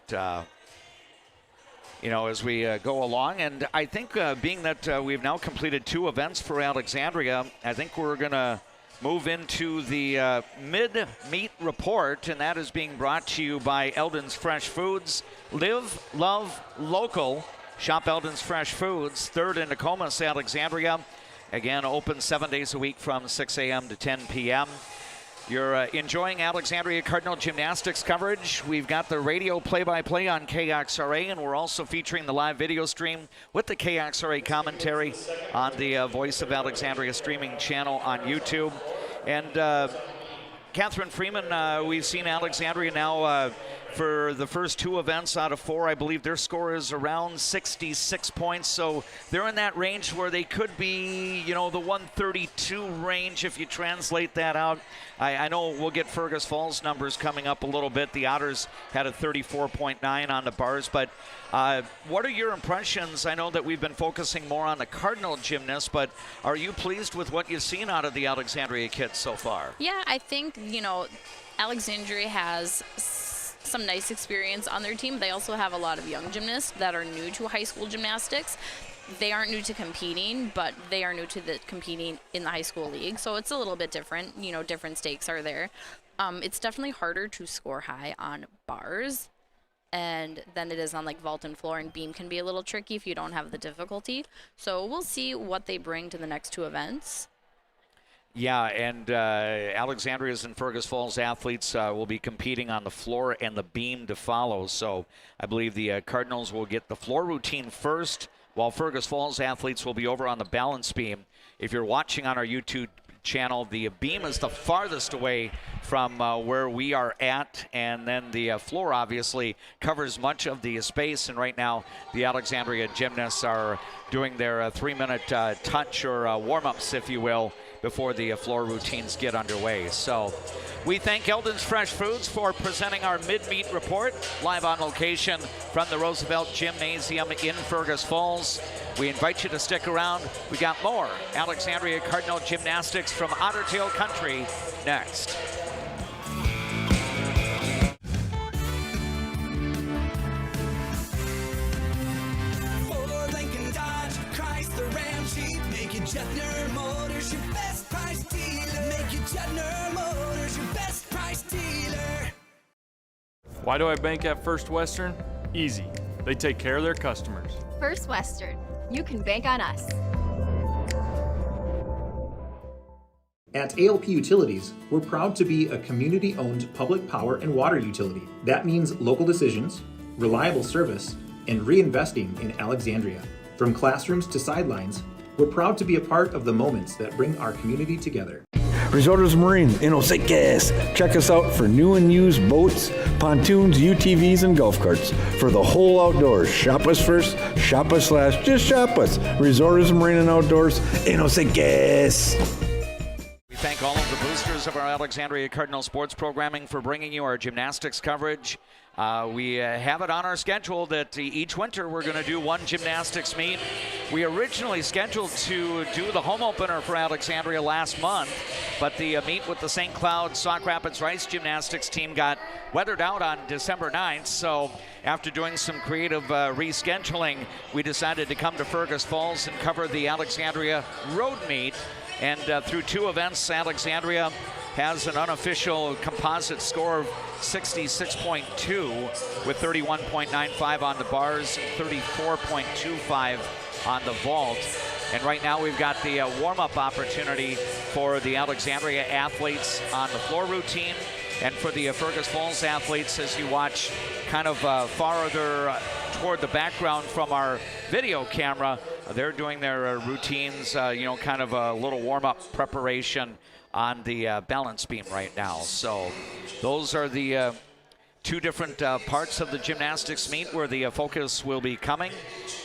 as we go along. And I think being that we've now completed 2 events for Alexandria, I think we're going to move into the mid-meet report, and that is being brought to you by Eldon's Fresh Foods. Live, love, local. Shop Eldon's Fresh Foods, 3rd in Nokomis, Alexandria. Again, open 7 days a week from 6 a.m. to 10 p.m. You're enjoying Alexandria Cardinal Gymnastics coverage. We've got the radio play-by-play on KXRA, and we're also featuring the live video stream with the KXRA commentary on the Voice of Alexandria streaming channel on YouTube. And Catherine Freeman, we've seen Alexandria now for the first 2 events out of 4. I believe their score is around 66 points. So they're in that range where they could be, the 132 range if you translate that out. I know we'll get Fergus Falls numbers coming up a little bit. The Otters had a 34.9 on the bars. But what are your impressions? I know that we've been focusing more on the Cardinal gymnasts, but are you pleased with what you've seen out of the Alexandria kids so far? Yeah, I think, Alexandria has some nice experience on their team. They also have a lot of young gymnasts that are new to high school gymnastics. They aren't new to competing, but they are new to competing in the high school league. So it's a little bit different. Different stakes are there. It's definitely harder to score high on bars and than it is on vault and floor, and beam can be a little tricky if you don't have the difficulty. So we'll see what they bring to the next 2 events. Yeah, and Alexandria's and Fergus Falls athletes will be competing on the floor and the beam to follow. So I believe the Cardinals will get the floor routine first, while Fergus Falls athletes will be over on the balance beam. If you're watching on our YouTube channel, the beam is the farthest away from where we are at, and then the floor obviously covers much of the space. And right now the Alexandria gymnasts are doing their 3-minute touch or warm-ups, if you will, before the floor routines get underway. So we thank Eldon's Fresh Foods for presenting our mid-meet report live on location from the Roosevelt Gymnasium in Fergus Falls. We invite you to stick around. We got more Alexandria Cardinal Gymnastics from Otter Tail Country next. Jetner Motors, your best price dealer. Make your Jetner Motors your best price dealer. Why do I bank at First Western? Easy. They take care of their customers. First Western. You can bank on us. At ALP Utilities, we're proud to be a community-owned public power and water utility. That means local decisions, reliable service, and reinvesting in Alexandria. From classrooms to sidelines, we're proud to be a part of the moments that bring our community together. Resorts Marine in Osakis. Check us out for new and used boats, pontoons, UTVs, and golf carts. For the whole outdoors, shop us first, shop us last, just shop us. Resorts Marine and Outdoors in Osakis. We thank all of the boosters of our Alexandria Cardinal sports programming for bringing you our gymnastics coverage. We have it on our schedule that each winter we're going to do 1 gymnastics meet. We originally scheduled to do the home opener for Alexandria last month, but the meet with the St. Cloud Sauk Rapids Rice gymnastics team got weathered out on December 9th. So after doing some creative rescheduling, we decided to come to Fergus Falls and cover the Alexandria road meet. And through 2 events, Alexandria has an unofficial composite score of 66.2 with 31.95 on the bars and 34.25 on the vault. And right now we've got the warm-up opportunity for the Alexandria athletes on the floor routine, and for the Fergus Falls athletes, as you watch kind of farther toward the background from our video camera, they're doing their routines, kind of a little warm-up preparation on the balance beam right now. So those are the 2 different parts of the gymnastics meet where the focus will be coming.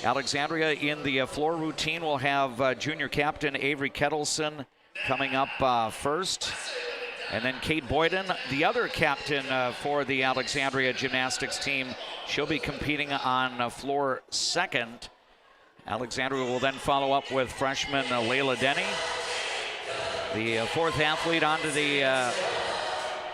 Alexandria in the floor routine will have junior captain Avery Kettleson coming up first. And then Kate Boyden, the other captain for the Alexandria gymnastics team, she'll be competing on floor second. Alexandria will then follow up with freshman Layla Denny. The 4th athlete onto the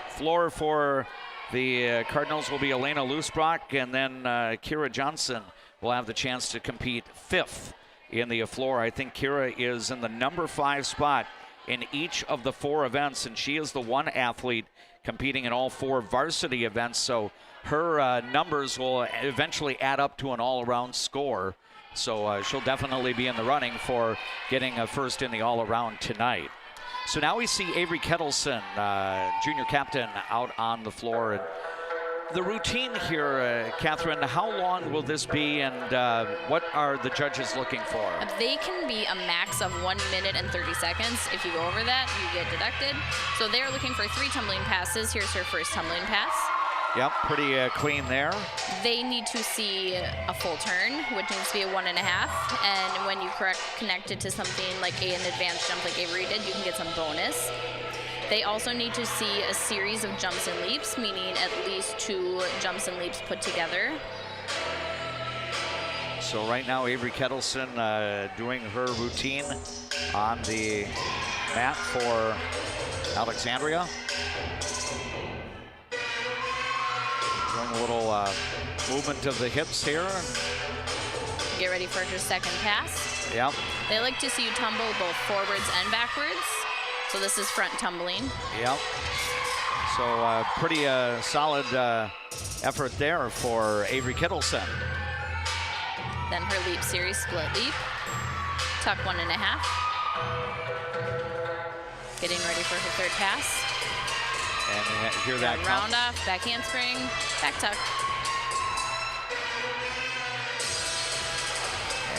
floor for the Cardinals will be Elena Lusbrock, and then Kira Johnson will have the chance to compete 5th in the floor. I think Kira is in the number 5 spot in each of the 4 events, and she is the one athlete competing in all 4 varsity events, so her numbers will eventually add up to an all-around score. So she'll definitely be in the running for getting first in the all-around tonight. So now we see Avery Kettleson, junior captain, out on the floor. And The routine here, Catherine, how long will this be, and what are the judges looking for? They can be a max of 1 minute and 30 seconds. If you go over that, you get deducted. So they're looking for 3 tumbling passes. Here's her first tumbling pass. Yep, pretty clean there. They need to see a full turn, which needs to be a 1.5. And when you connect it to something like an advanced jump like Avery did, you can get some bonus. They also need to see a series of jumps and leaps, meaning at least 2 jumps and leaps put together. So right now, Avery Kettleson doing her routine on the mat for Alexandria. Doing a little movement of the hips here. Get ready for her second pass. Yep. They like to see you tumble both forwards and backwards. So this is front tumbling. Yep. So pretty solid effort there for Avery Kettleson. Then her leap series, split leap. Tuck 1.5. Getting ready for her third pass. And hear that round off, back handspring, back tuck.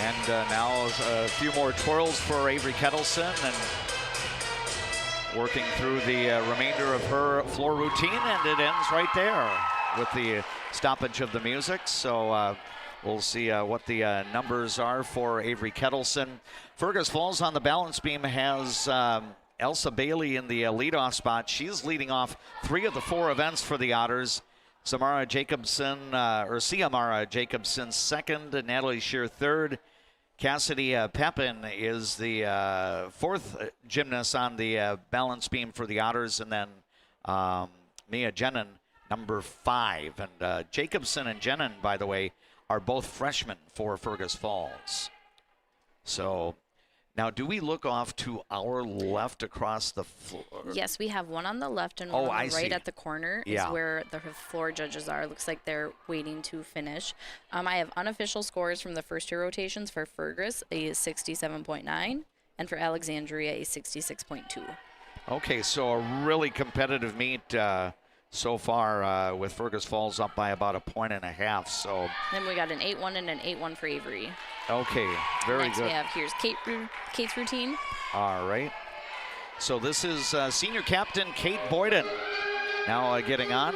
And now a few more twirls for Avery Kettleson, and working through the remainder of her floor routine, and it ends right there with the stoppage of the music. So we'll see what the numbers are for Avery Kettleson. Fergus Falls on the balance beam has Elsa Bailey in the leadoff spot. She's leading off 3 of the 4 events for the Otters. Ciamara Jacobson second, Natalie Shear third. Cassidy Pepin is the 4th gymnast on the balance beam for the Otters, and then Mia Jenin, number 5. And Jacobson and Jenin, by the way, are both freshmen for Fergus Falls. So now, do we look off to our left across the floor? Yes, we have one on the left and one on the right at the corner is where the floor judges are. Looks like they're waiting to finish. I have unofficial scores from the first 2 rotations for Fergus, a 67.9, and for Alexandria, a 66.2. Okay, so a really competitive meet so far with Fergus Falls up by about 1.5. So then we got an 8-1 and an 8-1 for Avery. Okay, very Next good. We have here's Kate's routine. All right. So this is senior captain Kate Boyden now getting on,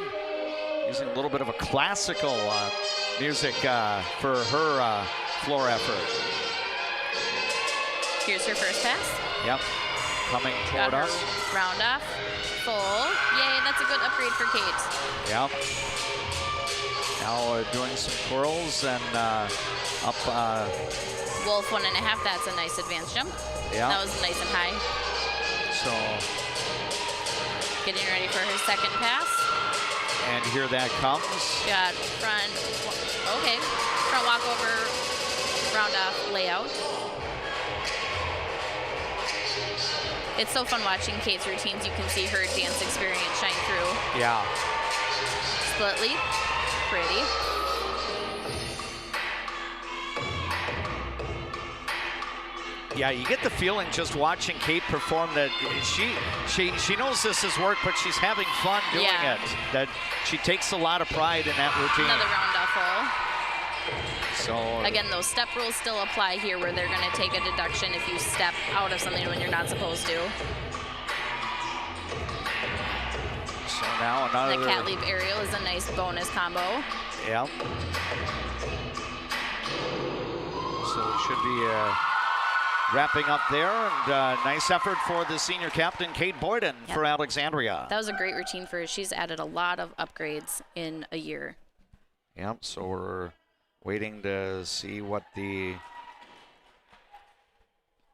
using a little bit of a classical music for her floor effort. Here's her first pass. Yep, coming toward us. Round off, full. Yay, that's a good upgrade for Kate. Yep. Now doing some twirls and up. Wolf 1.5, that's a nice advanced jump. Yeah. That was nice and high. So. Getting ready for her second pass. And here that comes. Got front, okay. Front walkover, round off layout. It's so fun watching Kate's routines. You can see her dance experience shine through. Yeah. Split leap, pretty. Yeah, you get the feeling just watching Kate perform that she knows this is work, but she's having fun doing it. That she takes a lot of pride in that routine. Another round off full. So again, those step rules still apply here, where they're going to take a deduction if you step out of something when you're not supposed to. So now another. The cat leap aerial is a nice bonus combo. Yep. So it should be wrapping up there, and nice effort for the senior captain, Kate Boyden, for Alexandria. That was a great routine for her. She's added a lot of upgrades in a year. Yep, so we're waiting to see what the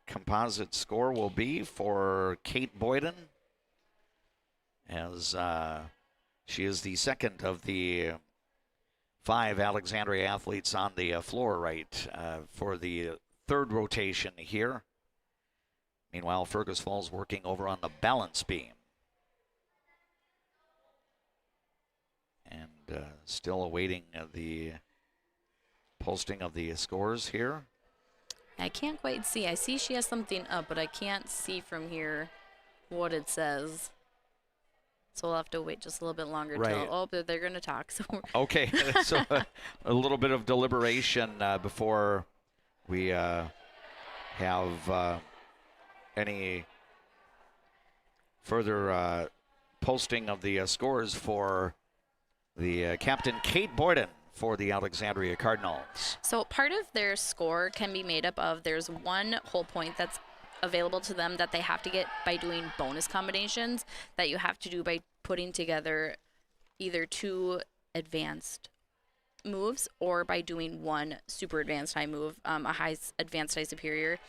composite score will be for Kate Boyden, as she is the second of the 5 Alexandria athletes on the floor right for the 3rd rotation here. Meanwhile, Fergus Falls working over on the balance beam. And still awaiting the posting of the scores here. I can't quite see. I see she has something up, but I can't see from here what it says. So we'll have to wait just a little bit longer Right. till, they're going to talk. So Okay, so a little bit of deliberation before we have any further posting of the scores for the captain, Kate Boyden, for the Alexandria Cardinals. So part of their score can be made up of, there's 1 whole point that's available to them that they have to get by doing bonus combinations that you have to do by putting together either 2 advanced moves or by doing 1 super advanced high move, a high advanced high superior,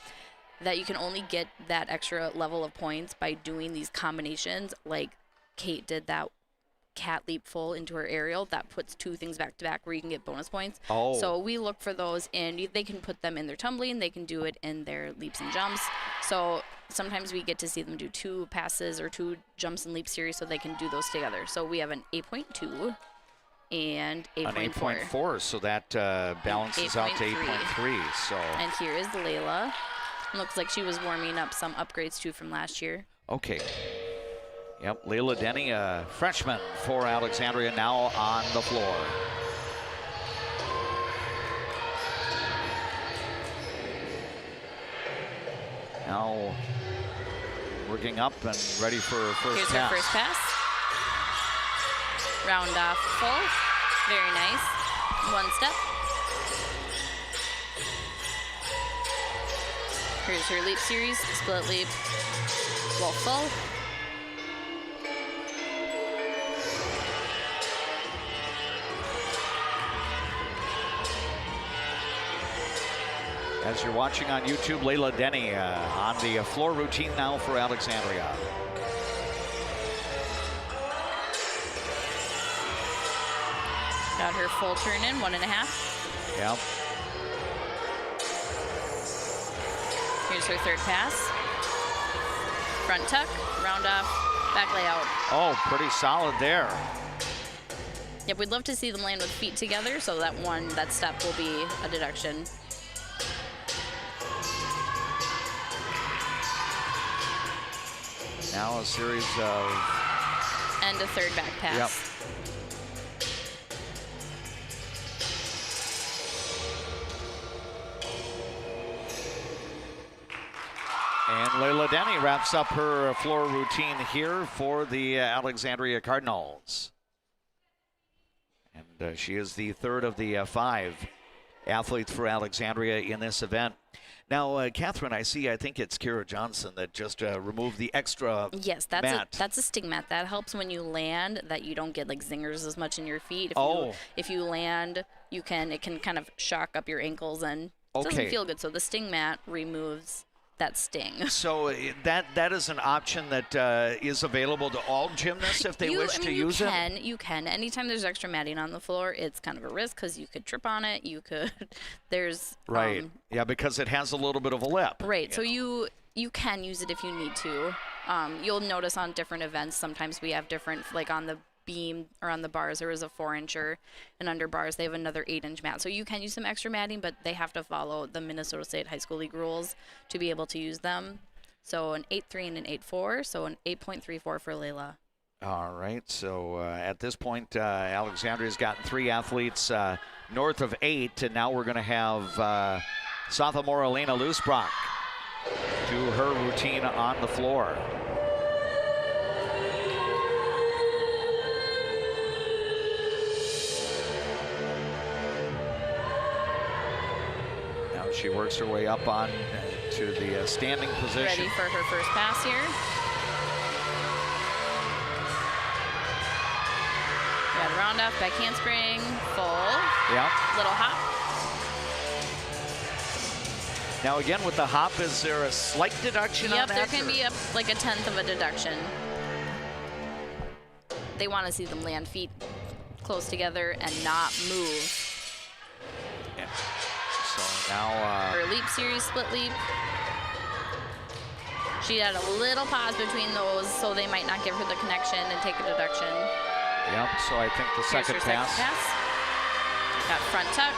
that you can only get that extra level of points by doing these combinations like Kate did that cat leap full into her aerial that puts 2 things back to back where you can get bonus points. Oh. So we look for those, and they can put them in their tumbling, they can do it in their leaps and jumps. So sometimes we get to see them do 2 passes or 2 jumps and leap series, so they can do those together. So we have an 8.2 and 8.4. An 8.4, so that balances out to 8.3. So. And here is Layla. Looks like she was warming up some upgrades too from last year. Okay. Yep, Layla Denny, a freshman for Alexandria, now on the floor. Now working up and ready for her first Here's pass. her first pass. Round off full. Very nice. 1 step. Here's her leap series, split leap, wall full. As you're watching on YouTube, Layla Denny on the floor routine now for Alexandria. Got her full turn in, 1.5. Yep. Here's her third pass. Front tuck, round off, back layout. Oh, pretty solid there. Yep, we'd love to see them land with feet together, so that step will be a deduction. Now a series of... And a third back pass. Yep. And Layla Denny wraps up her floor routine here for the Alexandria Cardinals. And she is the third of the 5 athletes for Alexandria in this event. Now, Catherine, I think it's Kira Johnson that just removed the extra Yes, that's a sting mat. That helps when you land, that you don't get like zingers as much in your feet. If you land, it can kind of shock up your ankles and it doesn't feel good. So the sting mat removes that sting. So that is an option that is available to all gymnasts if they wish to use it? You can. Anytime there's extra matting on the floor, it's kind of a risk because you could trip on it. There's... Right. Yeah, because it has a little bit of a lip. Right. So you can use it if you need to. You'll notice on different events, sometimes we have different, like on the beam or on the bars, there is a 4-incher, and under bars they have another 8-inch mat. So you can use some extra matting, but they have to follow the Minnesota State High School League rules to be able to use them. So an 8.3 and an 8.4, so an 8.34 for Layla. All right, so at this point, Alexandria's gotten 3 athletes north of 8, and now we're going to have sophomore Elena Loosbrock do her routine on the floor. She works her way up on to the standing position. Ready for her first pass here. Got a round off, back handspring, full. Yeah. Little hop. Now again with the hop, is there a slight deduction on that? Yep, there can be like a 1/10 of a deduction. They want to see them land feet close together and not move. Yeah. So now her leap series, split leap. She had a little pause between those, so they might not give her the connection and take a deduction. Yep, so I think the second pass. Got front tuck.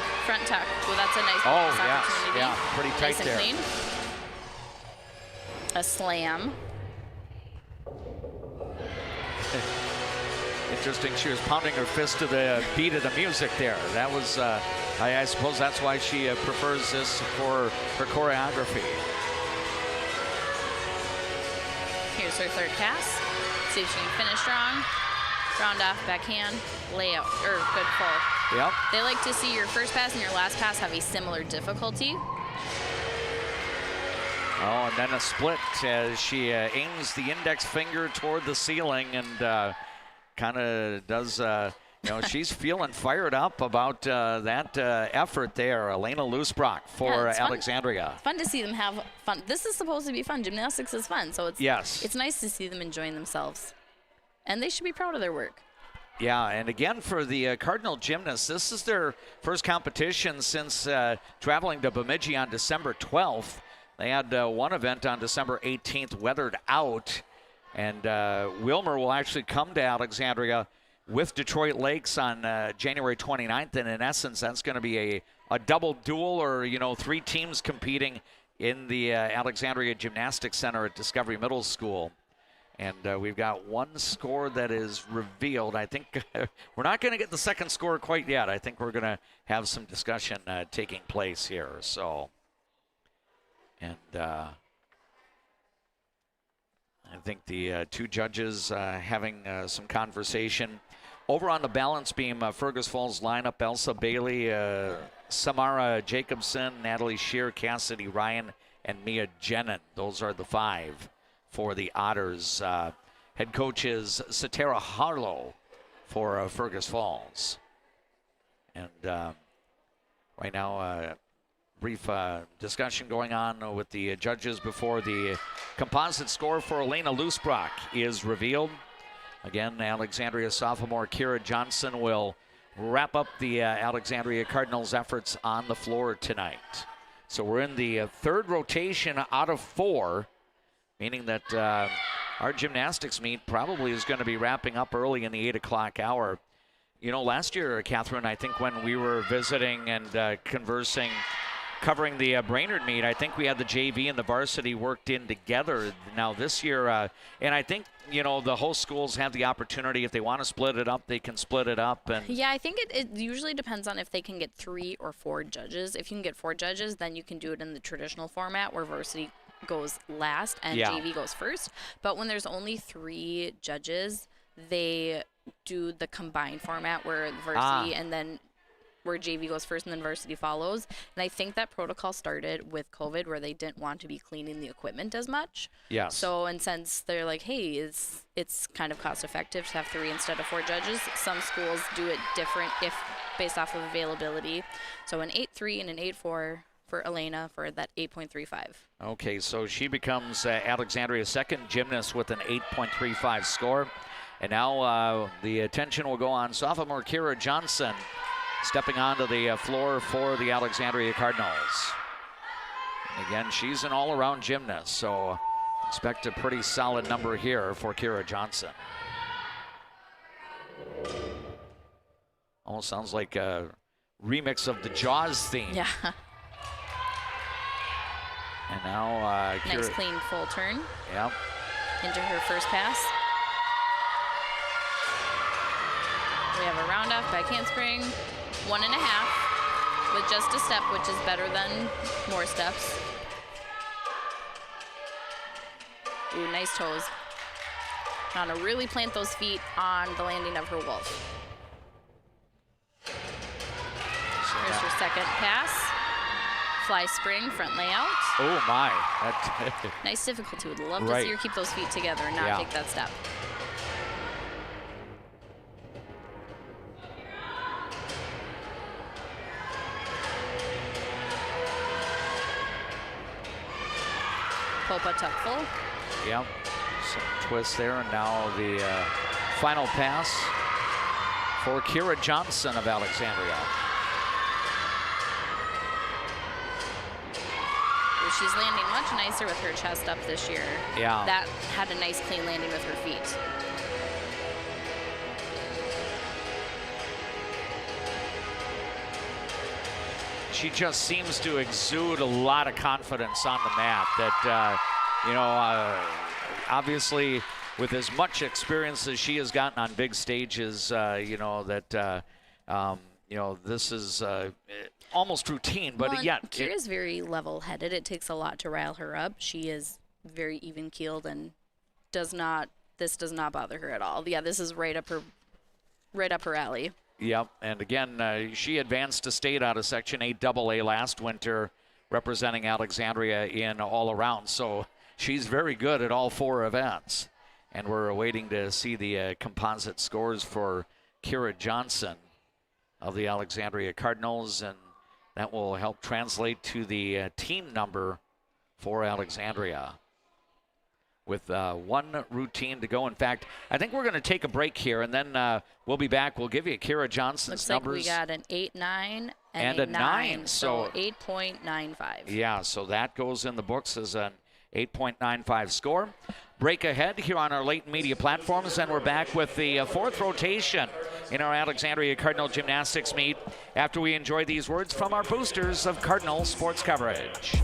Well, that's a nice opportunity. Yeah, pretty tight nice and there. Clean. A slam. interesting. She was pounding her fist to the beat of the music there. That was, I suppose that's why she prefers this for her choreography. Here's her third pass. See if she can finish strong. Round off, backhand, layout, or good full. Yep. They like to see your first pass and your last pass have a similar difficulty. Oh, and then a split as she aims the index finger toward the ceiling and kind of does, you know, she's feeling fired up about that effort there. Elena Lusbrock for Alexandria. It's fun to see them have fun. This is supposed to be fun. Gymnastics is fun, so it's it's nice to see them enjoying themselves. And they should be proud of their work. Yeah, and again for the Cardinal gymnasts, this is their first competition since traveling to Bemidji on December 12th. They had one event on December 18th weathered out, and Wilmer will actually come to Alexandria with Detroit Lakes on January 29th, and in essence, that's going to be a double duel, or, you know, 3 teams competing in the Alexandria Gymnastics Center at Discovery Middle School. And we've got one score that is revealed. I think we're not going to get the second score quite yet. I think we're going to have some discussion taking place here. So, and I think the 2 judges having some conversation. Over on the balance beam, Fergus Falls lineup: Elsa Bailey, Samara Jacobson, Natalie Shear, Cassidy Ryan, and Mia Jenin. Those are the 5 for the Otters. Head coach is Satara Harlow for Fergus Falls. And right now, brief discussion going on with the judges before the composite score for Elena Lusbrock is revealed. Again, Alexandria sophomore Kira Johnson will wrap up the Alexandria Cardinals' efforts on the floor tonight. So we're in the 3rd rotation out of 4, meaning that our gymnastics meet probably is going to be wrapping up early in the 8 o'clock hour. You know, last year, Catherine, I think when we were visiting and conversing, covering the Brainerd meet, I think we had the JV and the varsity worked in together. Now this year, and I think, you know, the whole schools have the opportunity, if they want to split it up, they can split it up. And yeah, I think it usually depends on if they can get 3 or 4 judges. If you can get 4 judges, then you can do it in the traditional format where varsity goes last and JV goes first. But when there's only 3 judges, they do the combined format where varsity and then where JV goes first and then varsity follows. And I think that protocol started with COVID, where they didn't want to be cleaning the equipment as much. Yes. So, and since they're like, hey, it's kind of cost effective to have 3 instead of 4 judges, some schools do it different if based off of availability. So an 8-3 and an 8-4 for Elena for that 8.35. Okay, so she becomes Alexandria's second gymnast with an 8.35 score. And now the attention will go on sophomore Kira Johnson, stepping onto the floor for the Alexandria Cardinals. And again, she's an all-around gymnast, so expect a pretty solid number here for Kira Johnson. Almost sounds like a remix of the Jaws theme. Yeah. And now Kira. Nice clean full turn. Yep. Into her first pass. We have a round off back handspring, 1.5 with just a step, which is better than more steps. Ooh, nice toes. Trying to really plant those feet on the landing of her wolf. Here's her second pass. Fly spring, front layout. Oh my. Nice difficulty. Would love to see her keep those feet together and not take that step. Popa tuck full. Yep. Some twist there, and now the final pass for Kira Johnson of Alexandria. She's landing much nicer with her chest up this year. Yeah. That had a nice clean landing with her feet. She just seems to exude a lot of confidence on the mat. That, you know, obviously with as much experience as she has gotten on big stages, you know, this is almost routine, but yet. Kira's very level-headed. It takes a lot to rile her up. She is very even-keeled and this does not bother her at all. Yeah, this is right up her alley. Yep, and again, she advanced to state out of Section 8AA last winter, representing Alexandria in all-around. So she's very good at all 4 events. And we're waiting to see the composite scores for Kira Johnson of the Alexandria Cardinals, and that will help translate to the team number for Alexandria. With one routine to go. In fact, I think we're going to take a break here, and then we'll be back. We'll give you Kira Johnson's numbers. Looks like we got an 8.9 and a 9. So 8.95. Yeah, so that goes in the books as an 8.95 score. Break ahead here on our late media platforms, and we're back with the 4th rotation in our Alexandria Cardinal Gymnastics meet after we enjoy these words from our boosters of Cardinal sports coverage.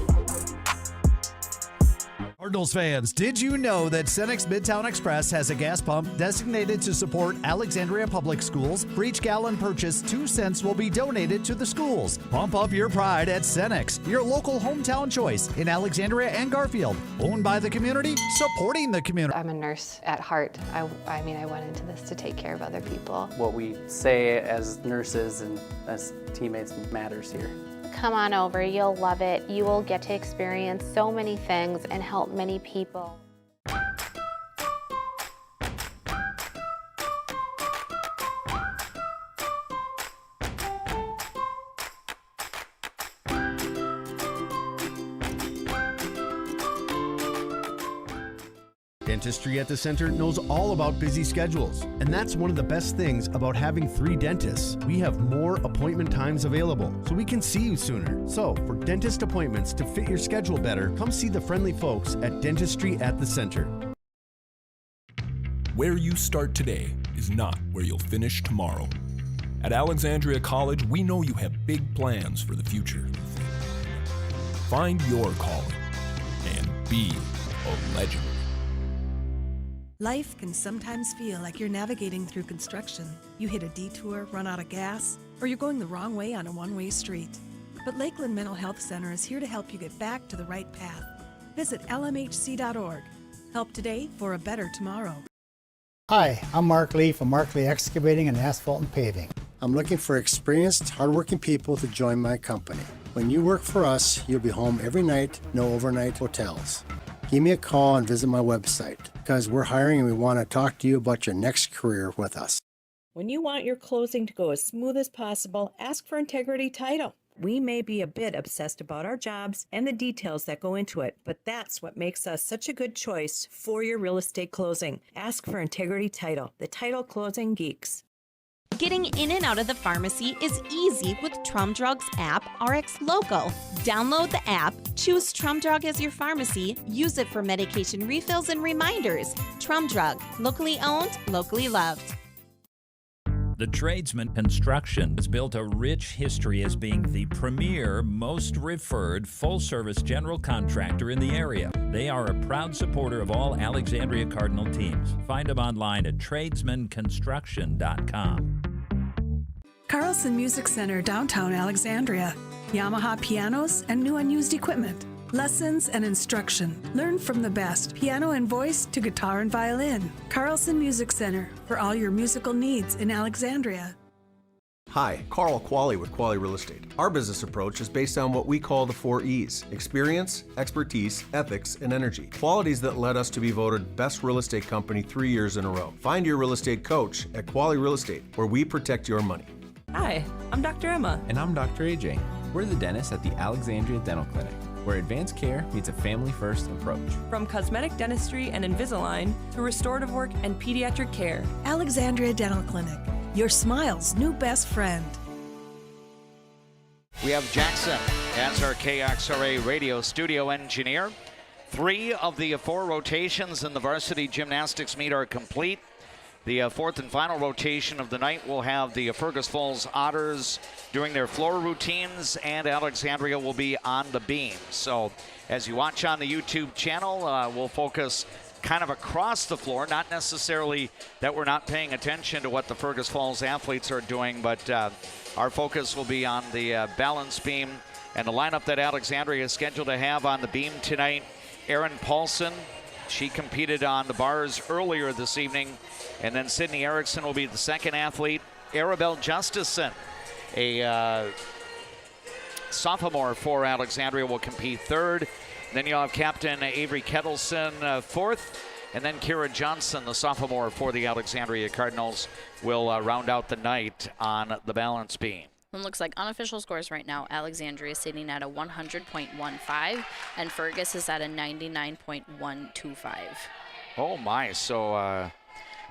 Cardinals fans, did you know that Cenex Midtown Express has a gas pump designated to support Alexandria Public Schools? For each gallon purchased, 2 cents will be donated to the schools. Pump up your pride at Cenex, your local hometown choice in Alexandria and Garfield. Owned by the community, supporting the community. I'm a nurse at heart. I went into this to take care of other people. What we say as nurses and as teammates matters here. Come on over, you'll love it. You will get to experience so many things and help many people. Dentistry at the Center knows all about busy schedules, and that's one of the best things about having 3 dentists. We have more appointment times available, so we can see you sooner. So, for dentist appointments to fit your schedule better, come see the friendly folks at Dentistry at the Center. Where you start today is not where you'll finish tomorrow. At Alexandria College, we know you have big plans for the future. Find your calling and be a legend. Life can sometimes feel like you're navigating through construction. You hit a detour, run out of gas, or you're going the wrong way on a one-way street. But Lakeland Mental Health Center is here to help you get back to the right path. Visit lmhc.org. Help today for a better tomorrow. Hi, I'm Mark Lee from Mark Lee Excavating and Asphalt and Paving. I'm looking for experienced, hardworking people to join my company. When you work for us, you'll be home every night, no overnight hotels. Give me a call and visit my website, because we're hiring and we want to talk to you about your next career with us. When you want your closing to go as smooth as possible, ask for Integrity Title. We may be a bit obsessed about our jobs and the details that go into it, but that's what makes us such a good choice for your real estate closing. Ask for Integrity Title, the title closing geeks. Getting in and out of the pharmacy is easy with Trum Drug's app, RX Local. Download the app, choose Trum Drug as your pharmacy, use it for medication refills and reminders. Trum Drug, locally owned, locally loved. The Tradesman Construction has built a rich history as being the premier, most referred, full-service general contractor in the area. They are a proud supporter of all Alexandria Cardinal teams. Find them online at tradesmanconstruction.com. Carlson Music Center, downtown Alexandria. Yamaha pianos and new unused equipment. Lessons and instruction. Learn from the best, piano and voice to guitar and violin. Carlson Music Center, for all your musical needs in Alexandria. Hi, Carl Qualley with Qualley Real Estate. Our business approach is based on what we call the 4 E's: experience, expertise, ethics, and energy. Qualities that led us to be voted best real estate company 3 years in a row. Find your real estate coach at Qualley Real Estate, where we protect your money. Hi, I'm Dr. Emma. And I'm Dr. AJ. We're the dentists at the Alexandria Dental Clinic, where advanced care meets a family-first approach. From cosmetic dentistry and Invisalign to restorative work and pediatric care. Alexandria Dental Clinic, your smile's new best friend. We have Jackson as our KXRA radio studio engineer. 3 of the 4 rotations in the varsity gymnastics meet are complete. The 4th and final rotation of the night will have the Fergus Falls Otters doing their floor routines, and Alexandria will be on the beam. So as you watch on the YouTube channel, we'll focus kind of across the floor. Not necessarily that we're not paying attention to what the Fergus Falls athletes are doing, but our focus will be on the balance beam and the lineup that Alexandria is scheduled to have on the beam tonight. Erin Paulson, she competed on the bars earlier this evening, and then Sydney Erickson will be the second athlete. Arabelle Justison, a sophomore for Alexandria, will compete third. Then you'll have Captain Avery Kettleson fourth, and then Kira Johnson, the sophomore for the Alexandria Cardinals, will round out the night on the balance beam. It looks like unofficial scores right now. Alexandria is sitting at a 100.15, and Fergus is at a 99.125. Oh my! So.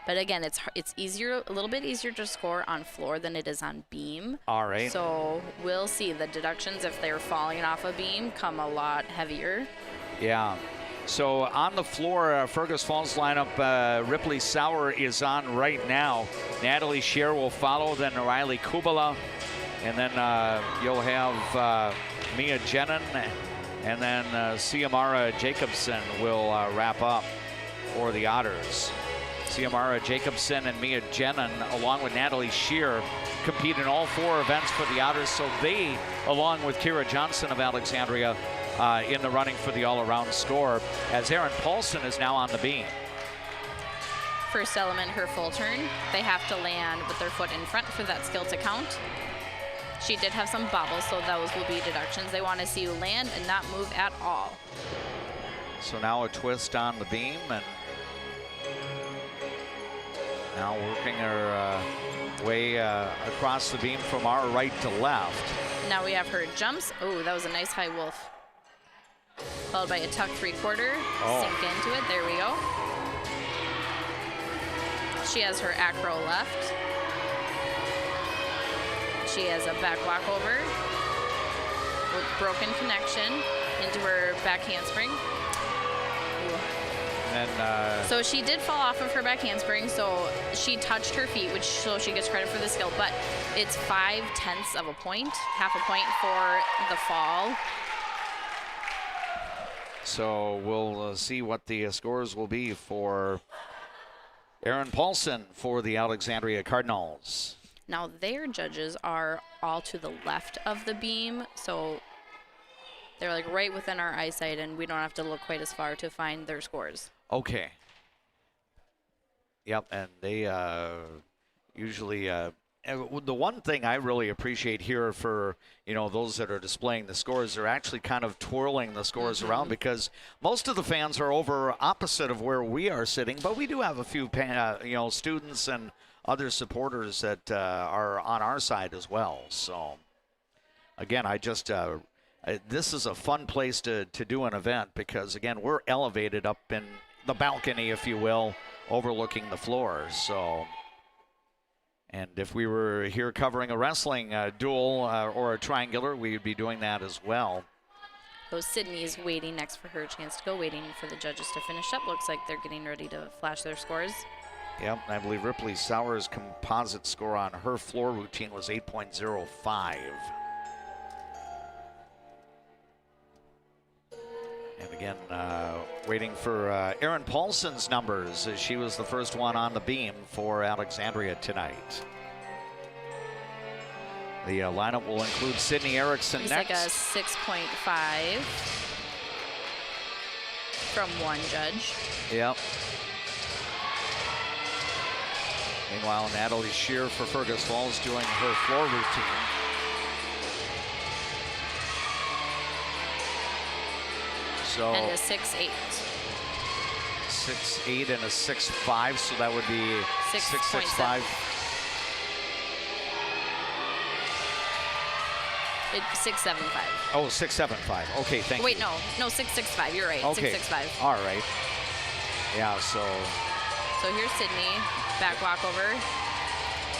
But again, it's easier, a little bit easier to score on floor than it is on beam. All right. So we'll see. The deductions, if they're falling off a beam, come a lot heavier. Yeah. So on the floor, Fergus Falls lineup, Ripley Sauer is on right now. Natalie Scheer will follow, then Riley Kubala. And then you'll have Mia Jennen, and then Ciamara Jacobson will wrap up for the Otters. Ciamara Jacobson and Mia Jennen, along with Natalie Scheer, compete in all 4 events for the Otters. So they, along with Kira Johnson of Alexandria, in the running for the all-around score, as Erin Paulson is now on the beam. First element, her full turn. They have to land with their foot in front for that skill to count. She did have some bobbles, so those will be deductions. They want to see you land and not move at all. So now a twist on the beam, and now working her way across the beam from our right to left. Now we have her jumps. Oh, that was a nice high wolf. Followed by a tuck 3/4. Oh. Sink into it. There we go. She has her acro left. She has a back walkover with broken connection into her back handspring. And so she did fall off of her back handspring, so she touched her feet, which so she gets credit for the skill, but it's 0.5 of a point, half a point for the fall. So we'll see what the scores will be for Erin Paulson for the Alexandria Cardinals. Now their judges are all to the left of the beam, so they're like right within our eyesight, and we don't have to look quite as far to find their scores. Okay. Yep, and they usually the one thing I really appreciate here for, you know, those that are displaying the scores, are actually kind of twirling the scores around, because most of the fans are over opposite of where we are sitting, but we do have a few you know, students and other supporters that are on our side as well. So again, I just this is a fun place to do an event, because again, we're elevated up in the balcony, if you will, overlooking the floor. So, and if we were here covering a wrestling duel or a triangular, we would be doing that as well. So Sydney is waiting next for her chance to go, waiting for the judges to finish up. Looks like they're getting ready to flash their scores. Yep, I believe Ripley Sauer's composite score on her floor routine was 8.05. And again, waiting for Erin Paulson's numbers, as she was the first one on the beam for Alexandria tonight. The lineup will include Sydney Erickson It's next. like a 6.5 from one judge. Yep. Meanwhile, Natalie Scheer for Fergus Falls doing her floor routine. So And a 6.8. 6.8 and a 6.5, so that would be 6.65. 6.75. Oh, 6.75. Okay, thank Wait, you. no, 6.65. You're right. Okay. 6.65. All right. Yeah, so here's Sydney, back walkover.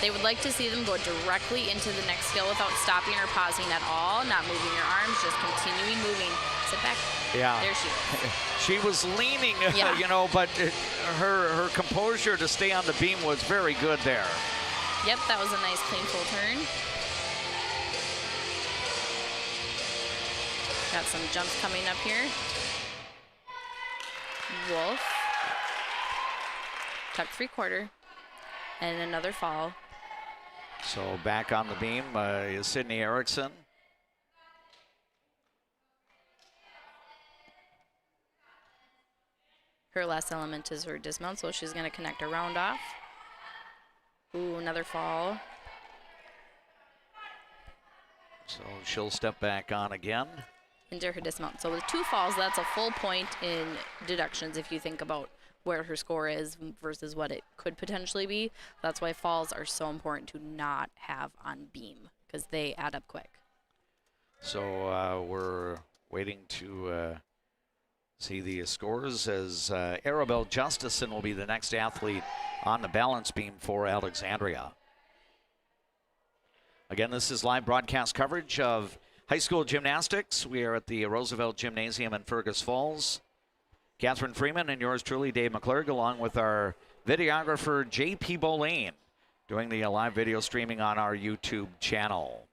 They would like to see them go directly into the next skill without stopping or pausing at all, not moving your arms, just continuing moving. Sit back. yeah. There she is. She was leaning, Yeah. you know, but her composure to stay on the beam was very good there. Yep, that was a nice clean full turn. Got some jumps coming up here. Wolf. tuck 3/4, and another fall. So back on the beam is Sydney Erickson. Her last element is her dismount, so she's going to connect her round off. Ooh, another fall. So she'll step back on again. Into her dismount. So with 2 falls, that's a full point in deductions if you think about where her score is versus what it could potentially be. That's why falls are so important to not have on beam, because they add up quick. So we're waiting to see the scores as Arabelle Justison will be the next athlete on the balance beam for Alexandria. Again, this is live broadcast coverage of high school gymnastics. We are at the Roosevelt Gymnasium in Fergus Falls. Catherine Freeman and yours truly, Dave McClurg, along with our videographer, J.P. Boleen, doing the live video streaming on our YouTube channel.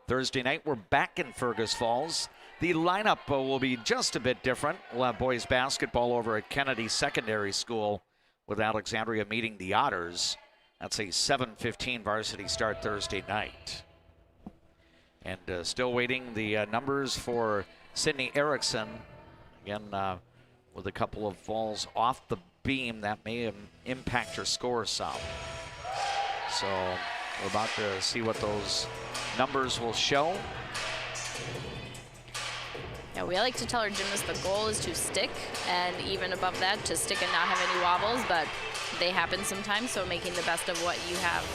Thursday night, we're back in Fergus Falls. The lineup will be just a bit different. We'll have boys basketball over at Kennedy Secondary School with Alexandria meeting the Otters. That's a 7:15 varsity start Thursday night. And still waiting the numbers for Sydney Erickson. Again, with a couple of falls off the beam, that may impact her score some. So we're about to see what those numbers will show. Yeah, we like to tell our gymnasts the goal is to stick, and even above that, to stick and not have any wobbles, but they happen sometimes, so making the best of what you have.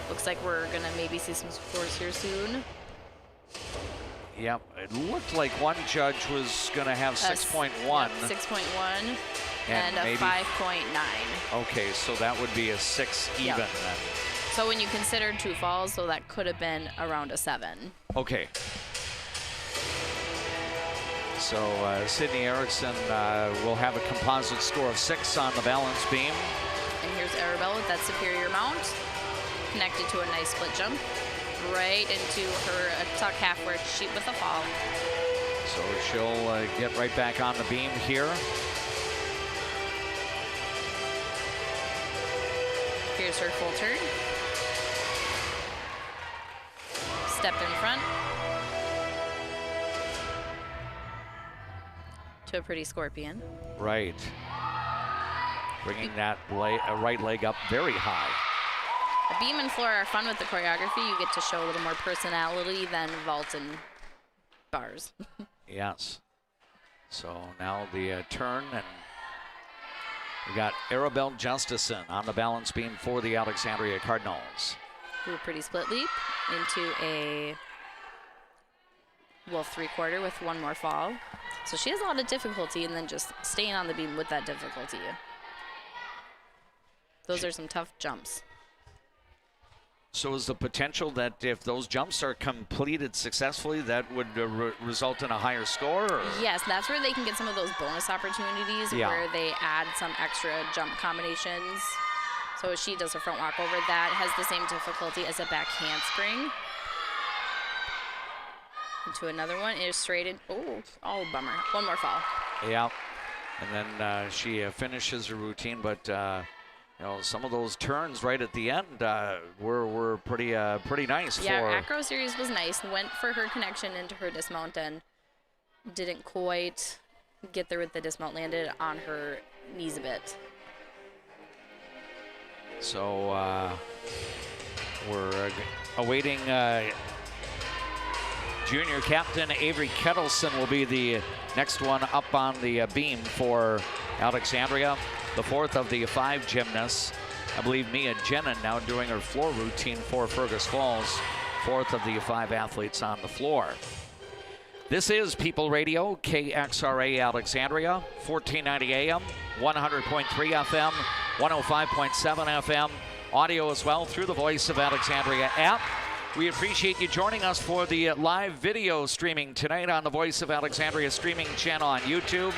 Looks like we're gonna maybe see some scores here soon. Yep, it looked like one judge was gonna have 6.1. Yep, 6.1 and a 5.9. Okay, so that would be a 6 even then. So when you consider 2 falls, so that could have been around a 7. Okay. So Sydney Erickson will have a composite score of 6 on the balance beam. And here's Arabelle with that superior mount, connected to a nice split jump, right into her tuck halfway sheet with a fall. So she'll get right back on the beam here. Here's her full turn. Step in front. To a pretty scorpion. Right. Bringing that right leg up very high. The beam and floor are fun with the choreography. You get to show a little more personality than vault and bars. Yes. So now the turn, and we got Arabelle Justison on the balance beam for the Alexandria Cardinals. Ooh, pretty split leap into a wolf 3/4 with one more fall. So she has a lot of difficulty, and then just staying on the beam with that difficulty. Those are some tough jumps. So is the potential that if those jumps are completed successfully, that would result in a higher score? Or? Yes, that's where they can get some of those bonus opportunities where they add some extra jump combinations. So as she does a front walk over, that has the same difficulty as a back handspring. Into another one, is straight in. Oh, bummer. One more fall. Yeah, and then she finishes her routine, but you know, some of those turns right at the end were pretty nice. Yeah, our acro series was nice. Went for her connection into her dismount and didn't quite get there with the dismount. Landed on her knees a bit. So we're awaiting junior captain Avery Kettleson will be the next one up on the beam for Alexandria. The fourth of the 5 gymnasts. I believe Mia Jenin now doing her floor routine for Fergus Falls. Fourth of the 5 athletes on the floor. This is People Radio, KXRA Alexandria, 1490 AM, 100.3 FM, 105.7 FM. Audio as well through the Voice of Alexandria app. We appreciate you joining us for the live video streaming tonight on the Voice of Alexandria streaming channel on YouTube.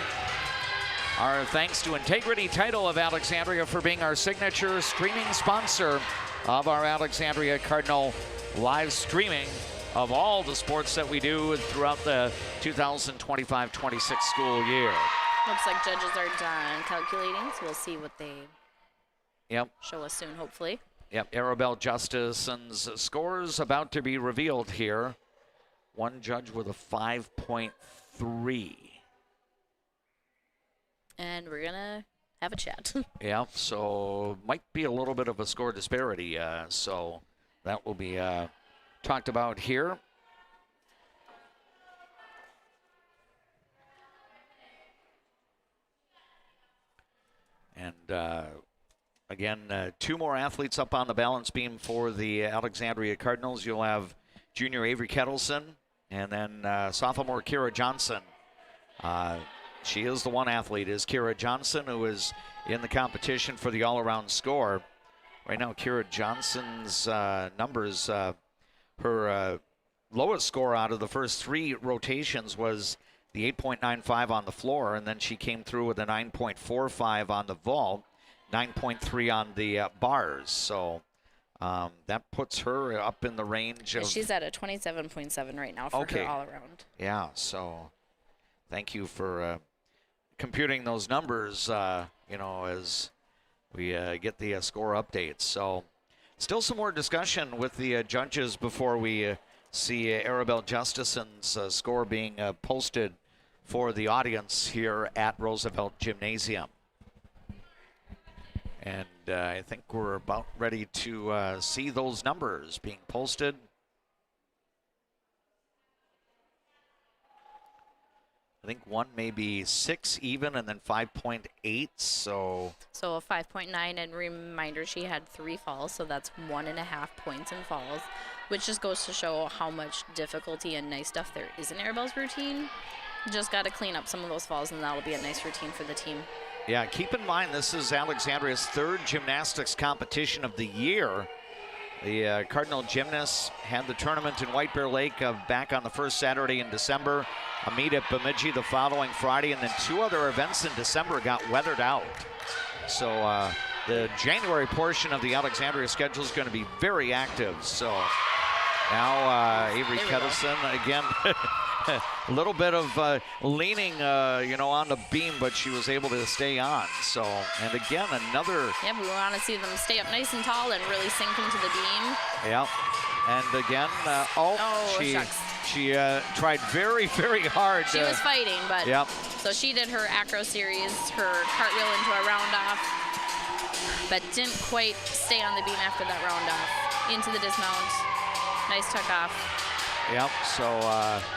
Our thanks to Integrity Title of Alexandria for being our signature streaming sponsor of our Alexandria Cardinal live streaming of all the sports that we do throughout the 2025-26 school year. Looks like judges are done calculating, so we'll see what they Yep. show us soon, hopefully. Yep, Arabelle Justison's scores about to be revealed here. One judge with a 5.3. And we're going to have a chat. Yeah, so might be a little bit of a score disparity. So that will be talked about here. And again, two more athletes up on the balance beam for the Alexandria Cardinals. You'll have junior Avery Kettleson and then sophomore Kira Johnson. She is the one athlete, is Kira Johnson, who is in the competition for the all-around score. Right now, Kira Johnson's numbers, her lowest score out of the first three rotations was the 8.95 on the floor, and then she came through with a 9.45 on the vault, 9.3 on the bars. So that puts her up in the range of... She's at a 27.7 right now for her all-around. Yeah, so thank you for computing those numbers, as we get the score updates. So still some more discussion with the judges before we see Arabelle Justison's score being posted for the audience here at Roosevelt Gymnasium. And I think we're about ready to see those numbers being posted. I think one may be 6 even and then 5.8, so a 5.9, and reminder, she had 3 falls, so that's 1.5 points in falls, which just goes to show how much difficulty and nice stuff there is in Arabelle's routine. Just got to clean up some of those falls, and that'll be a nice routine for the team. Yeah, keep in mind this is Alexandria's 3rd gymnastics competition of the year. The Cardinal gymnasts had the tournament in White Bear Lake back on the first Saturday in December, a meet at Bemidji the following Friday, and then 2 other events in December got weathered out. So the January portion of the Alexandria schedule is going to be very active. So now Avery Kettleson again. A little bit of leaning, on the beam, but she was able to stay on. So, and again, another... Yeah, we want to see them stay up nice and tall and really sink into the beam. Yeah, and again, she tried very, very hard. She was fighting, but... Yep. So she did her acro series, her cartwheel into a round off, but didn't quite stay on the beam after that round off. Into the dismount. Nice tuck off. Yep, so...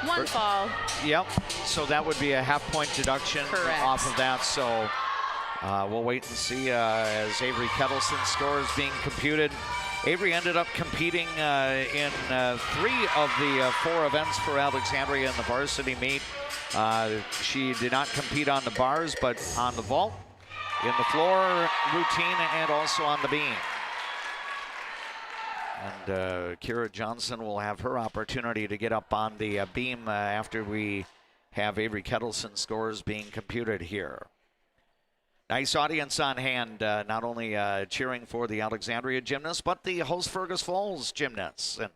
one fall. Yep, so that would be a half-point deduction off of that. So we'll wait and see as Avery Kettleson's score is being computed. Avery ended up competing in 3 of the 4 events for Alexandria in the varsity meet. She did not compete on the bars, but on the vault, in the floor routine, and also on the beam. And Kira Johnson will have her opportunity to get up on the beam after we have Avery Kettleson's scores being computed here. Nice audience on hand, not only cheering for the Alexandria gymnasts, but the host Fergus Falls gymnasts. And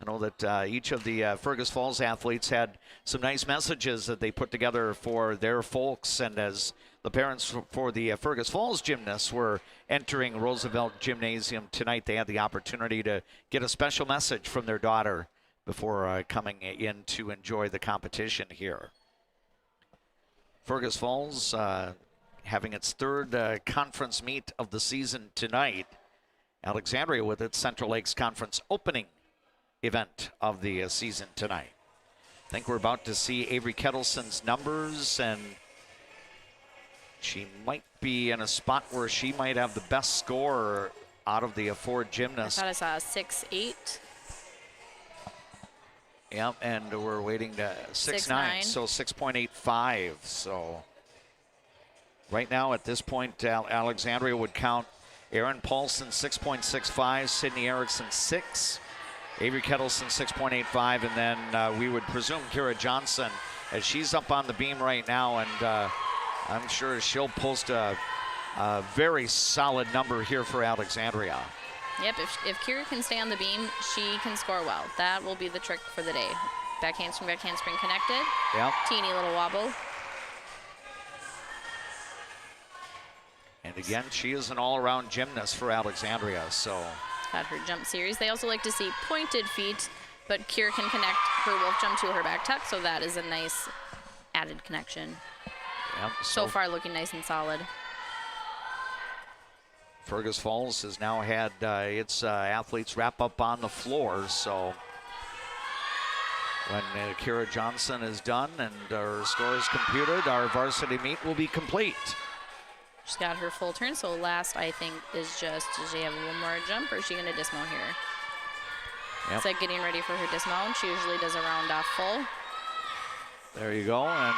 I know that each of the Fergus Falls athletes had some nice messages that they put together for their folks, and as the parents for the Fergus Falls gymnasts were entering Roosevelt Gymnasium tonight, they had the opportunity to get a special message from their daughter before coming in to enjoy the competition here. Fergus Falls having its 3rd conference meet of the season tonight. Alexandria with its Central Lakes Conference opening event of the season tonight. I think we're about to see Avery Kettleson's numbers, and she might be in a spot where she might have the best score out of the 4 gymnasts. I thought I saw 6.8. Yep, and we're waiting to 6.9, so 6.85. So right now at this point, Alexandria would count Erin Paulson 6.65, Sydney Erickson 6, Avery Kettleson 6.85, and then we would presume Kira Johnson, as she's up on the beam right now, and I'm sure she'll post a very solid number here for Alexandria. Yep, if Kira can stay on the beam, she can score well. That will be the trick for the day. Back handspring connected. Yep. Teeny little wobble. And And again, she is an all-around gymnast for Alexandria, so. At her jump series, they also like to see pointed feet, but Kira can connect her wolf jump to her back tuck, so that is a nice added connection. Yep, so far looking nice and solid. Fergus Falls has now had its athletes wrap up on the floor, so when Kira Johnson is done and our score is computed, our varsity meet will be complete. She's got her full turn, so last I think is just, does she have one more jump or is she going to dismount here? Yep. It's like getting ready for her dismount. She usually does a round off full. There you go, and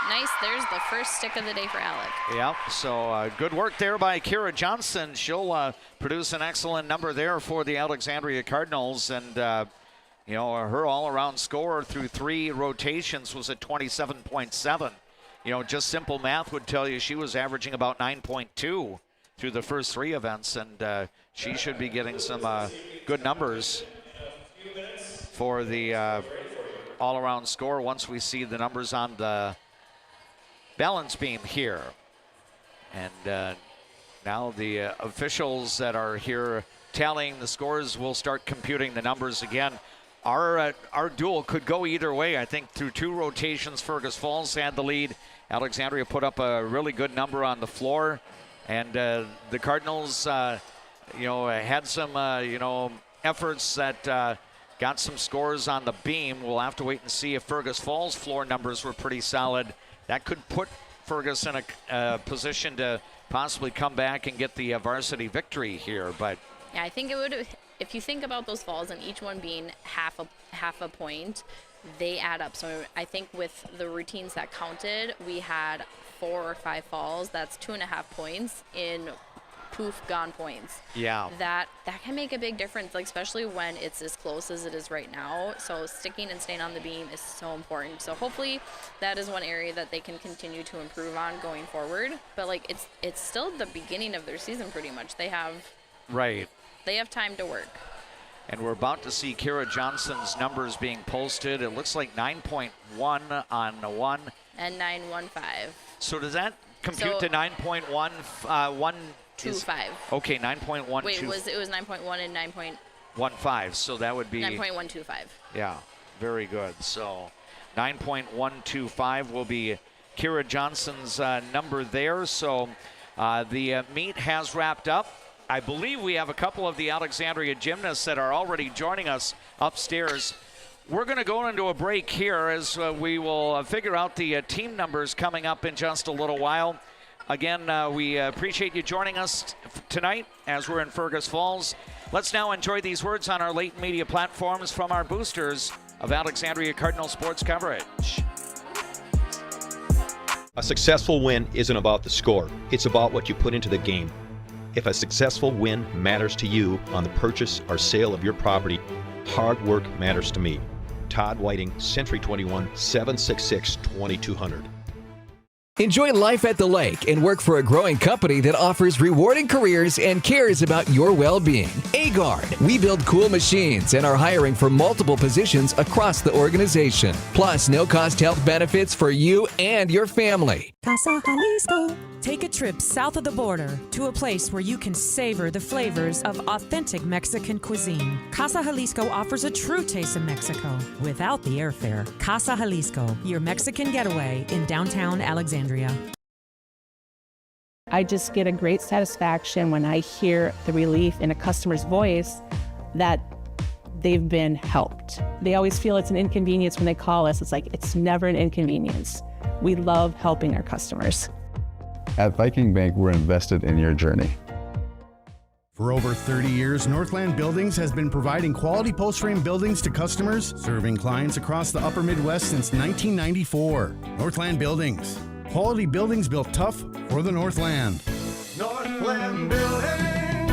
nice, there's the first stick of the day for Alec. Yep, so good work there by Kira Johnson. She'll produce an excellent number there for the Alexandria Cardinals, and you know, her all-around score through 3 rotations was at 27.7. You know, just simple math would tell you she was averaging about 9.2 through the first 3 events, and she should be getting some good numbers for the all-around score once we see the numbers on the balance beam here. And now the officials that are here tallying the scores will start computing the numbers again. Our duel could go either way. I think through 2 rotations, Fergus Falls had the lead. Alexandria put up a really good number on the floor, and the Cardinals, you know, had some, you know, efforts that got some scores on the beam. We'll have to wait and see if Fergus Falls' floor numbers were pretty solid. That could put Fergus in a position to possibly come back and get the varsity victory here. But yeah, I think it would. If you think about those falls and each one being half a point, they add up. So I think with the routines that counted, we had 4 or 5 falls. That's 2.5 points in poof gone points. Yeah. That can make a big difference, like especially when it's as close as it is right now. So sticking and staying on the beam is so important. So hopefully that is one area that they can continue to improve on going forward. But like it's still the beginning of their season pretty much. They have time to work. And we're about to see Kira Johnson's numbers being posted. It looks like 9.1 on the 1. And 9.15. So does that compute to 9.1? 1.25. Okay, 9.1. Wait, it was 9.1 and 9.15. So that would be 9.125. Yeah, very good. So 9.125 will be Kira Johnson's number there. So the meet has wrapped up. I believe we have a couple of the Alexandria gymnasts that are already joining us upstairs. We're going to go into a break here as we will figure out the team numbers coming up in just a little while. Again, we appreciate you joining us tonight as we're in Fergus Falls. Let's now enjoy these words on our latent media platforms from our boosters of Alexandria Cardinal sports coverage. A successful win isn't about the score. It's about what you put into the game. If a successful win matters to you on the purchase or sale of your property, hard work matters to me. Todd Whiting, Century 21, 766-2200. Enjoy life at the lake and work for a growing company that offers rewarding careers and cares about your well-being. Agard. We build cool machines and are hiring for multiple positions across the organization. Plus, no-cost health benefits for you and your family. Casa Jalisco. Take a trip south of the border to a place where you can savor the flavors of authentic Mexican cuisine. Casa Jalisco offers a true taste of Mexico without the airfare. Casa Jalisco, your Mexican getaway in downtown Alexandria. I just get a great satisfaction when I hear the relief in a customer's voice that they've been helped. They always feel it's an inconvenience when they call us. It's like, it's never an inconvenience. We love helping our customers. At Viking Bank, we're invested in your journey. For over 30 years, Northland Buildings has been providing quality post-frame buildings to customers, serving clients across the upper Midwest since 1994. Northland Buildings. Quality buildings built tough for the Northland. Northland Buildings.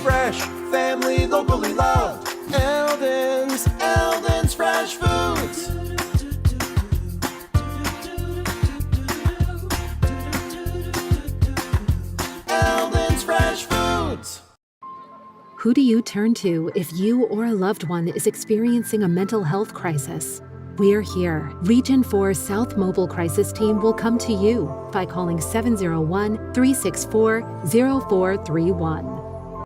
Fresh, family, locally loved. Eldon's Fresh Foods. Eldon's Fresh Foods. Who do you turn to if you or a loved one is experiencing a mental health crisis? We're here. Region 4 South Mobile Crisis Team will come to you by calling 701-364-0431.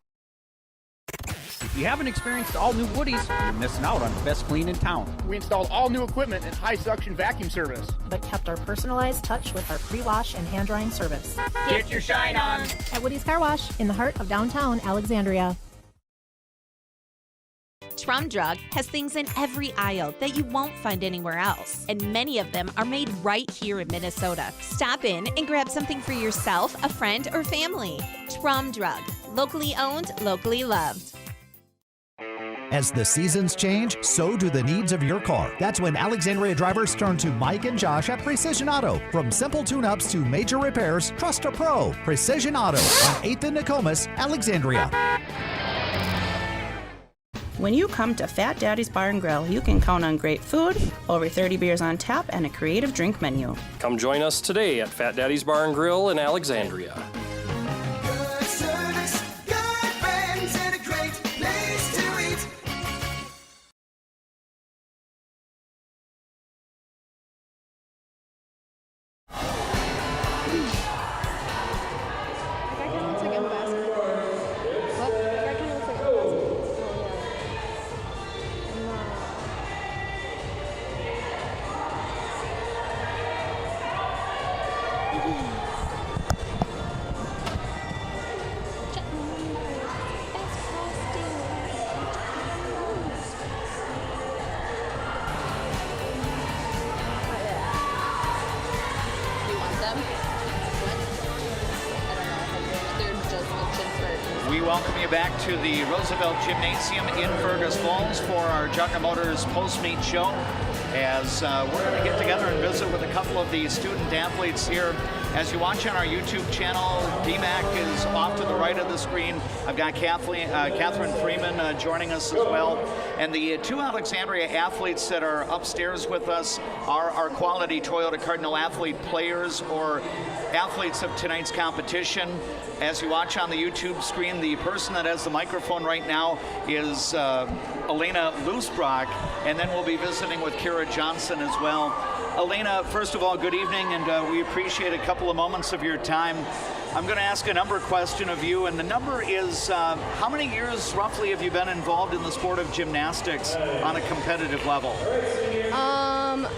If you haven't experienced all new Woodies, you're missing out on the best clean in town. We installed all new equipment and high suction vacuum service, but kept our personalized touch with our pre-wash and hand drying service. Get your shine on at Woody's Car Wash in the heart of downtown Alexandria. Trum Drug has things in every aisle that you won't find anywhere else, and many of them are made right here in Minnesota. Stop in and grab something for yourself, a friend, or family. Trum Drug, locally owned, locally loved. As the seasons change, so do the needs of your car. That's when Alexandria drivers turn to Mike and Josh at Precision Auto. From simple tune-ups to major repairs, trust a pro. Precision Auto on 8th and Nokomis, Alexandria. When you come to Fat Daddy's Bar and Grill, you can count on great food, over 30 beers on tap, and a creative drink menu. Come join us today at Fat Daddy's Bar and Grill in Alexandria. Good service, good friends, and a great place to eat. We welcome you back to the Roosevelt Gymnasium in Fergus Falls for our Jugner Motors post-meet show, as we're going to get together and visit with a couple of the student athletes here. As you watch on our YouTube channel, DMAC is off to the right of the screen. I've got Catherine Freeman joining us as well. And the two Alexandria athletes that are upstairs with us are our quality Toyota Cardinal athlete players or athletes of tonight's competition. As you watch on the YouTube screen, the person that has the microphone right now is Elena Loosbrock, and then we'll be visiting with Kira Johnson as well. Elena, first of all, good evening, and we appreciate a couple of moments of your time. I'm going to ask a number question of you, and the number is, how many years roughly have you been involved in the sport of gymnastics on a competitive level?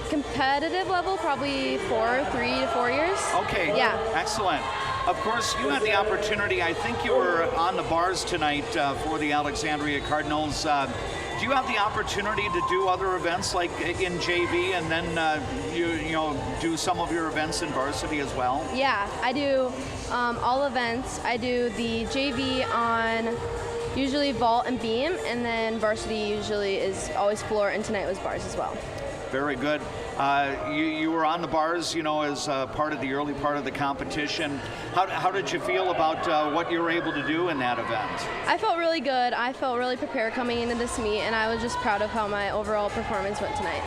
Competitive level, probably 3 to 4 years. Okay, yeah. Excellent. Of course, you had the opportunity, I think you were on the bars tonight for the Alexandria Cardinals. Do you have the opportunity to do other events like in JV and then you know do some of your events in varsity as well? Yeah, I do all events. I do the JV on usually vault and beam, and then varsity usually is always floor, and tonight was bars as well. Very good. You were on the bars, you know, as part of the early part of the competition. How did you feel about what you were able to do in that event? I felt really good. I felt really prepared coming into this meet, and I was just proud of how my overall performance went tonight.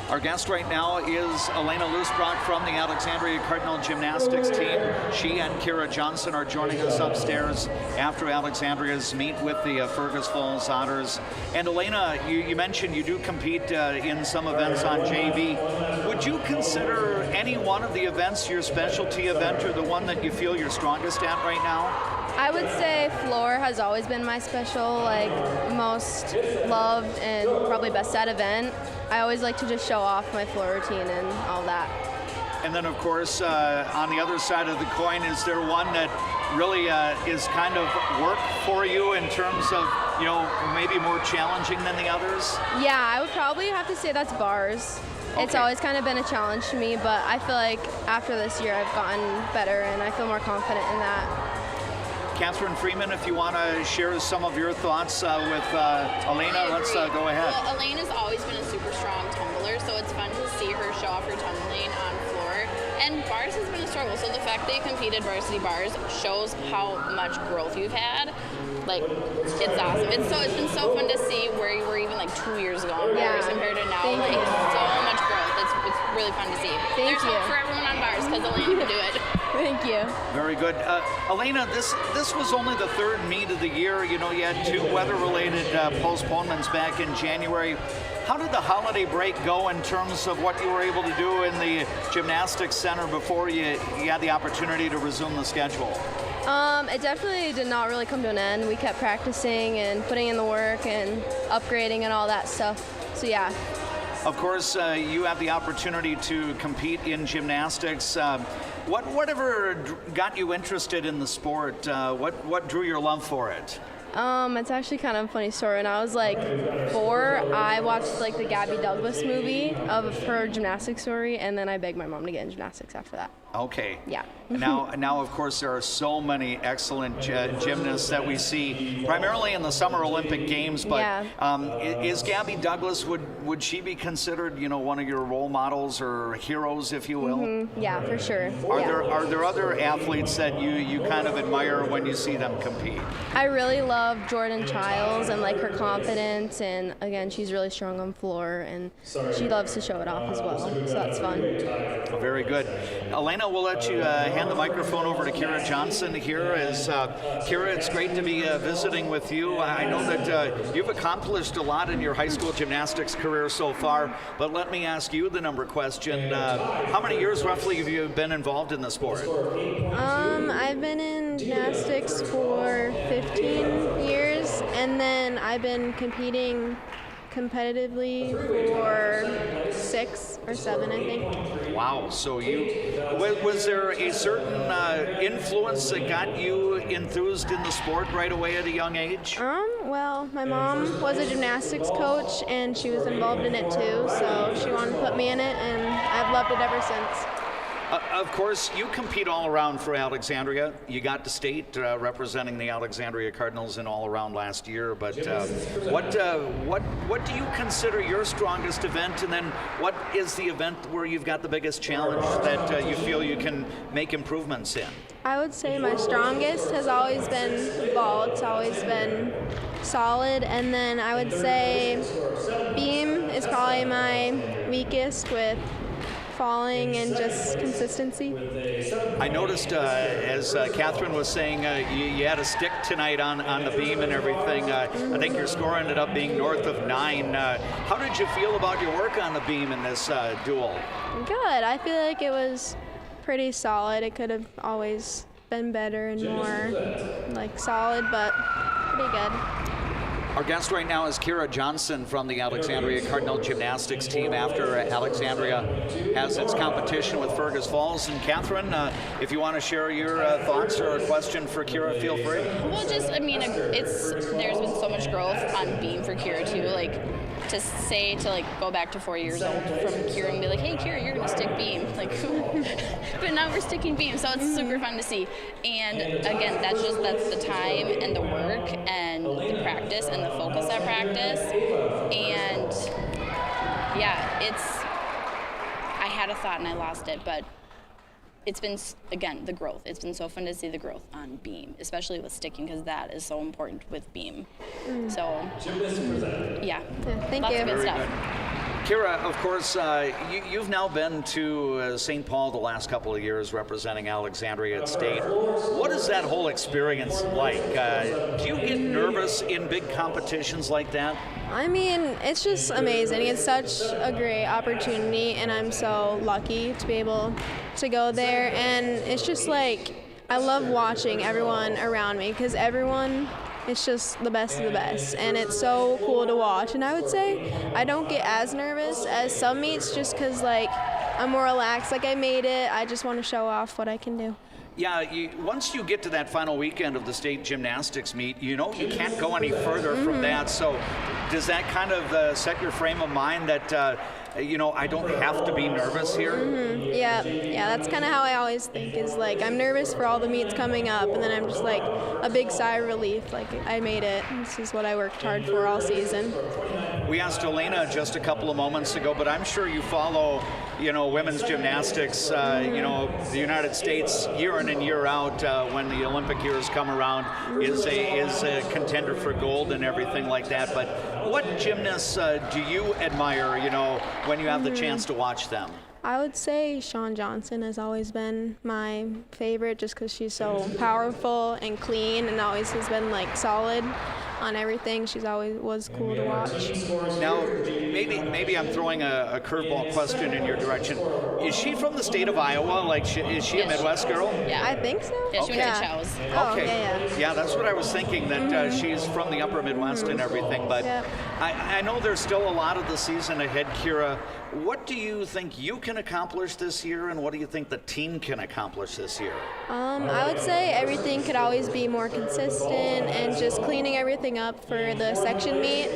Our guest right now is Elena Loosbrock from the Alexandria Cardinal Gymnastics team. She and Kira Johnson are joining us upstairs after Alexandria's meet with the Fergus Falls Otters. And Elena, you mentioned you do compete in some events on JV. Would you consider any one of the events your specialty event or the one that you feel you're strongest at right now? I would say floor has always been my special, like most loved and probably best at event. I always like to just show off my floor routine and all that. And then, of course, on the other side of the coin, is there one that really is kind of work for you in terms of, you know, maybe more challenging than the others? Yeah, I would probably have to say that's bars. Okay. It's always kind of been a challenge to me, but I feel like after this year I've gotten better and I feel more confident in that. Catherine Freeman, if you want to share some of your thoughts with Elena, let's go ahead. Well, Elena's always been a super strong tumbler, so it's fun to see her show off her tumbling on floor. And bars has been a struggle, so the fact that you competed varsity bars shows how much growth you've had. Like, it's awesome. It's been so fun to see where you were even like 2 years ago on bars compared to now. Like, so much growth. It's really fun to see. Thank There's you. hope for everyone on bars because Elena can do it. Thank you. Very good. Elena, this was only the third meet of the year. You know, you had 2 weather-related postponements back in January. How did the holiday break go in terms of what you were able to do in the gymnastics center before you had the opportunity to resume the schedule? It definitely did not really come to an end. We kept practicing and putting in the work and upgrading and all that stuff. So yeah. Of course, you have the opportunity to compete in gymnastics. Whatever got you interested in the sport? What drew your love for it? It's actually kind of a funny story. When I was like 4, I watched like the Gabby Douglas movie of her gymnastics story, and then I begged my mom to get in gymnastics after that. Okay. Yeah. Now, of course, there are so many excellent gymnasts that we see, primarily in the Summer Olympic Games. But is Gabby Douglas, would she be considered, you know, one of your role models or heroes, if you will? Mm-hmm. Yeah, for sure. Are there other athletes that you kind of admire when you see them compete? I really love Jordan Childs and like her confidence, and again, she's really strong on floor, and she loves to show it off as well. So that's fun. Very good. Elena, we'll let you hand the microphone over to Kira Johnson here. Kira, it's great to be visiting with you. I know that you've accomplished a lot in your high school gymnastics career so far, but let me ask you the number question. How many years roughly have you been involved in the sport? I've been in gymnastics for 15 years, and then I've been competing competitively for 6 or 7, I think. Wow. So was there a certain influence that got you enthused in the sport right away at a young age? Well, my mom was a gymnastics coach, and she was involved in it too, so she wanted to put me in it, and I've loved it ever since. Of course, you compete all around for Alexandria. You got to state representing the Alexandria Cardinals in all around last year. But what do you consider your strongest event? And then what is the event where you've got the biggest challenge that you feel you can make improvements in? I would say my strongest has always been ball. It's always been solid. And then I would say beam is probably my weakest, with falling and just consistency. I noticed, as Catherine was saying, you had a stick tonight on the beam and everything. I think your score ended up being north of 9. How did you feel about your work on the beam in this duel? Good. I feel like it was pretty solid. It could have always been better and more like solid, but pretty good. Our guest right now is Kira Johnson from the Alexandria Cardinal Gymnastics team after Alexandria has its competition with Fergus Falls. And Catherine, if you want to share your thoughts or a question for Kira, feel free. Well, there's been so much growth on beam for Kira too. Like, to go back to 4 years old from Kira and be like, hey Kira, you're gonna stick beam, like, but now we're sticking beam, so it's super fun to see. And again, that's the time and the work and the practice and the focus at practice. And yeah, I had a thought and I lost it, but it's been, again, the growth. It's been so fun to see the growth on beam, especially with sticking, because that is so important with beam. So, yeah, thank lots you. of good stuff. Kira, of course, you've now been to St. Paul the last couple of years representing Alexandria at state. What is that whole experience like? Do you get nervous in big competitions like that? I mean, it's just amazing. It's such a great opportunity, and I'm so lucky to be able to go there. And it's just like, I love watching everyone around me, because everyone, it's just the best of the best, and it's so cool to watch. And I would say I don't get as nervous as some meets, just because like I'm more relaxed. Like, I made it. I just want to show off what I can do. Yeah, once you get to that final weekend of the state gymnastics meet, you know you can't go any further from that. So does that kind of set your frame of mind that, I don't have to be nervous here? Yeah, that's kind of how I always think, is like, I'm nervous for all the meets coming up, and then I'm just like a big sigh of relief, like, I made it. This is what I worked hard for all season. We asked Elena just a couple of moments ago, but I'm sure you follow, women's gymnastics, the United States year in and year out when the Olympic years come around is a contender for gold and everything like that. But what gymnasts do you admire, when you have the chance to watch them? I would say Shawn Johnson has always been my favorite just because she's so powerful and clean and always has been like solid on everything. She's always was cool to watch. Now, maybe I'm throwing a curveball question in your direction. Is she from the state of Iowa? Like, is she a Midwest girl? Yeah. I think so. Yeah, she went to Chow's. Oh, Okay. Yeah, that's what I was thinking, that she's from the upper Midwest and everything. But I know there's still a lot of the season ahead, Kira. What do you think you can accomplish this year, and what do you think the team can accomplish this year? I would say everything could always be more consistent and just cleaning everything up for the section meet.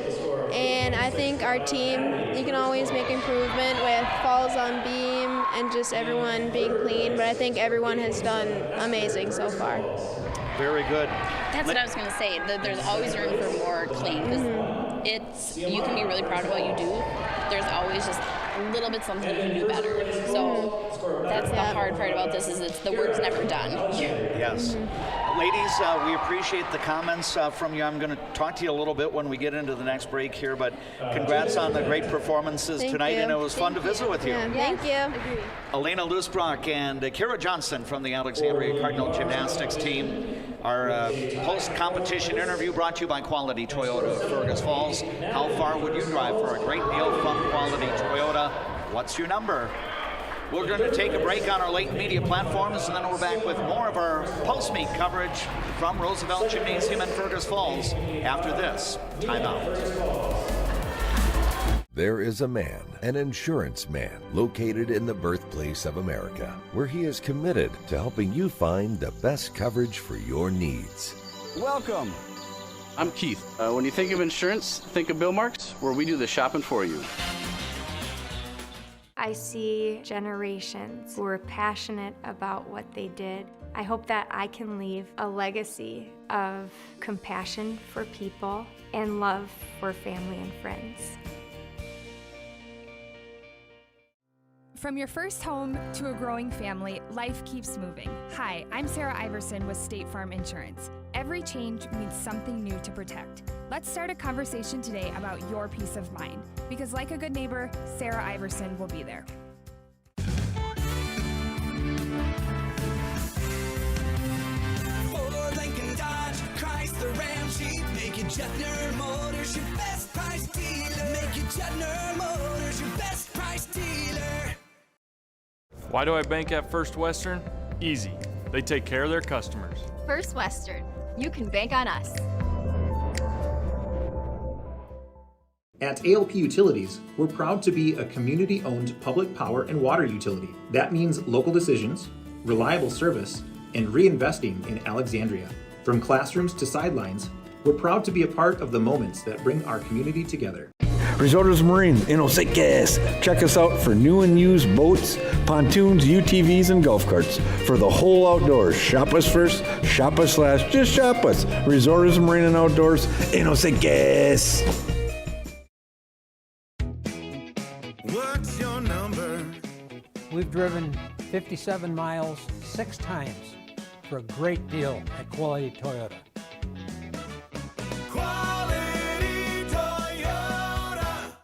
And I think our team, you can always make improvement with falls on beam and just everyone being clean. But I think everyone has done amazing so far. Very good. That's what I was going to say. There's always room for more clean. Because you can be really proud of what you do. There's always just a little bit something you can do better. So that's the hard part about this, is the work's never done. Yes. Ladies, we appreciate the comments from you. I'm going to talk to you a little bit when we get into the next break here, but congrats on the great performances tonight, and it was fun to visit with you. Yeah, thank you. Elena Lusbrock and Kira Johnson from the Alexandria Cardinal Gymnastics team. Our post-competition interview brought to you by Quality Toyota of Fergus Falls. How far would you drive for a great deal from Quality Toyota? What's your number? We're going to take a break on our late media platforms, and then we're back with more of our post-meet coverage from Roosevelt Gymnasium in Fergus Falls after this timeout. There is a man, an insurance man, located in the birthplace of America, where he is committed to helping you find the best coverage for your needs. Welcome. I'm Keith. When you think of insurance, think of Bill Marks, where we do the shopping for you. I see generations who are passionate about what they did. I hope that I can leave a legacy of compassion for people and love for family and friends. From your first home to a growing family, life keeps moving. Hi, I'm Sarah Iverson with State Farm Insurance. Every change means something new to protect. Let's start a conversation today about your peace of mind, because like a good neighbor, Sarah Iverson will be there. Ford, Lincoln, Dodge, Chrysler, Ram, Jeep. Make it Jetner Motors your best price dealer. Make it Jetner Motors your best price dealer. Why do I bank at First Western? Easy. They take care of their customers. First Western. You can bank on us. At ALP Utilities, we're proud to be a community-owned public power and water utility. That means local decisions, reliable service, and reinvesting in Alexandria. From classrooms to sidelines, we're proud to be a part of the moments that bring our community together. Resorts Marine in Osakis. Check us out for new and used boats, pontoons, UTVs, and golf carts. For the whole outdoors, shop us first, shop us last, just shop us. Resorts Marine and Outdoors in Osakis. What's your number? We've driven 57 miles 6 times for a great deal at Quality Toyota. Quality Toyota.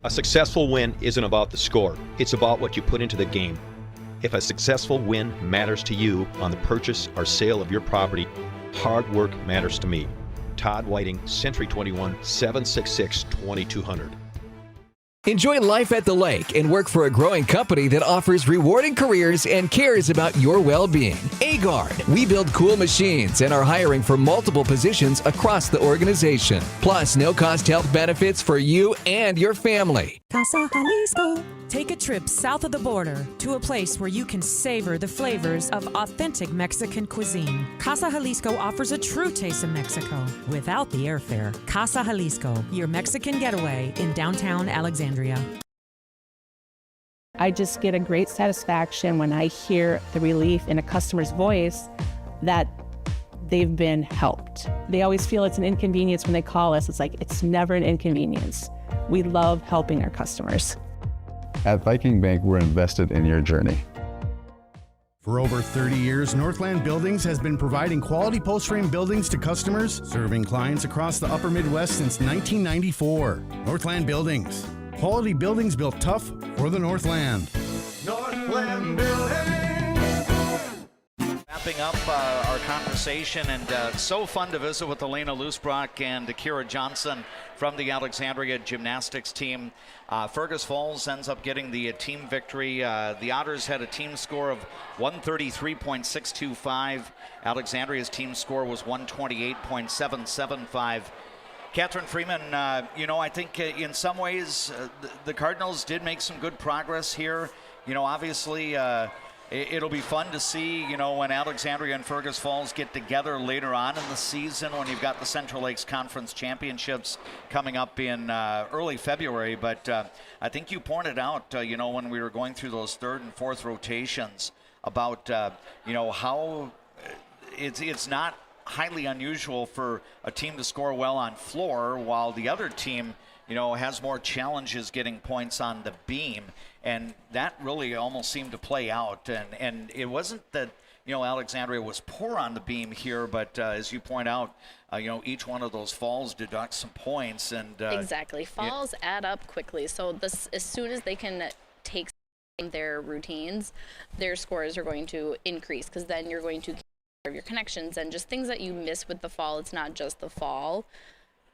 A successful win isn't about the score. It's about what you put into the game. If a successful win matters to you on the purchase or sale of your property, hard work matters to me. Todd Whiting, Century 21, 766-2200. Enjoy life at the lake and work for a growing company that offers rewarding careers and cares about your well-being. A-Guard. We build cool machines and are hiring for multiple positions across the organization. Plus, no-cost health benefits for you and your family. Casa Jalisco. Take a trip south of the border to a place where you can savor the flavors of authentic Mexican cuisine. Casa Jalisco offers a true taste of Mexico without the airfare. Casa Jalisco, your Mexican getaway in downtown Alexandria. I just get a great satisfaction when I hear the relief in a customer's voice that they've been helped. They always feel it's an inconvenience when they call us. It's like, it's never an inconvenience. We love helping our customers. At Viking Bank, we're invested in your journey. For over 30 years, Northland Buildings has been providing quality post-frame buildings to customers, serving clients across the upper Midwest since 1994. Northland Buildings. Quality buildings built tough for the Northland. Northland Building. Wrapping up our conversation, and so fun to visit with Elena Lusbrock and Akira Johnson from the Alexandria Gymnastics team. Fergus Falls ends up getting the team victory. The Otters had a team score of 133.625. Alexandria's team score was 128.775. Catherine Freeman, I think in some ways the Cardinals did make some good progress here. Obviously, it'll be fun to see, when Alexandria and Fergus Falls get together later on in the season, when you've got the Central Lakes Conference Championships coming up in early February. But I think you pointed out, when we were going through those third and fourth rotations about, how it's not highly unusual for a team to score well on floor while the other team has more challenges getting points on the beam, and that really almost seemed to play out. And it wasn't that Alexandria was poor on the beam here, but as you point out, each one of those falls deducts some points, and exactly, falls add up quickly. So this, as soon as they can take their routines, their scores are going to increase, because then you're going to of your connections and just things that you miss with the fall. It's not just the fall.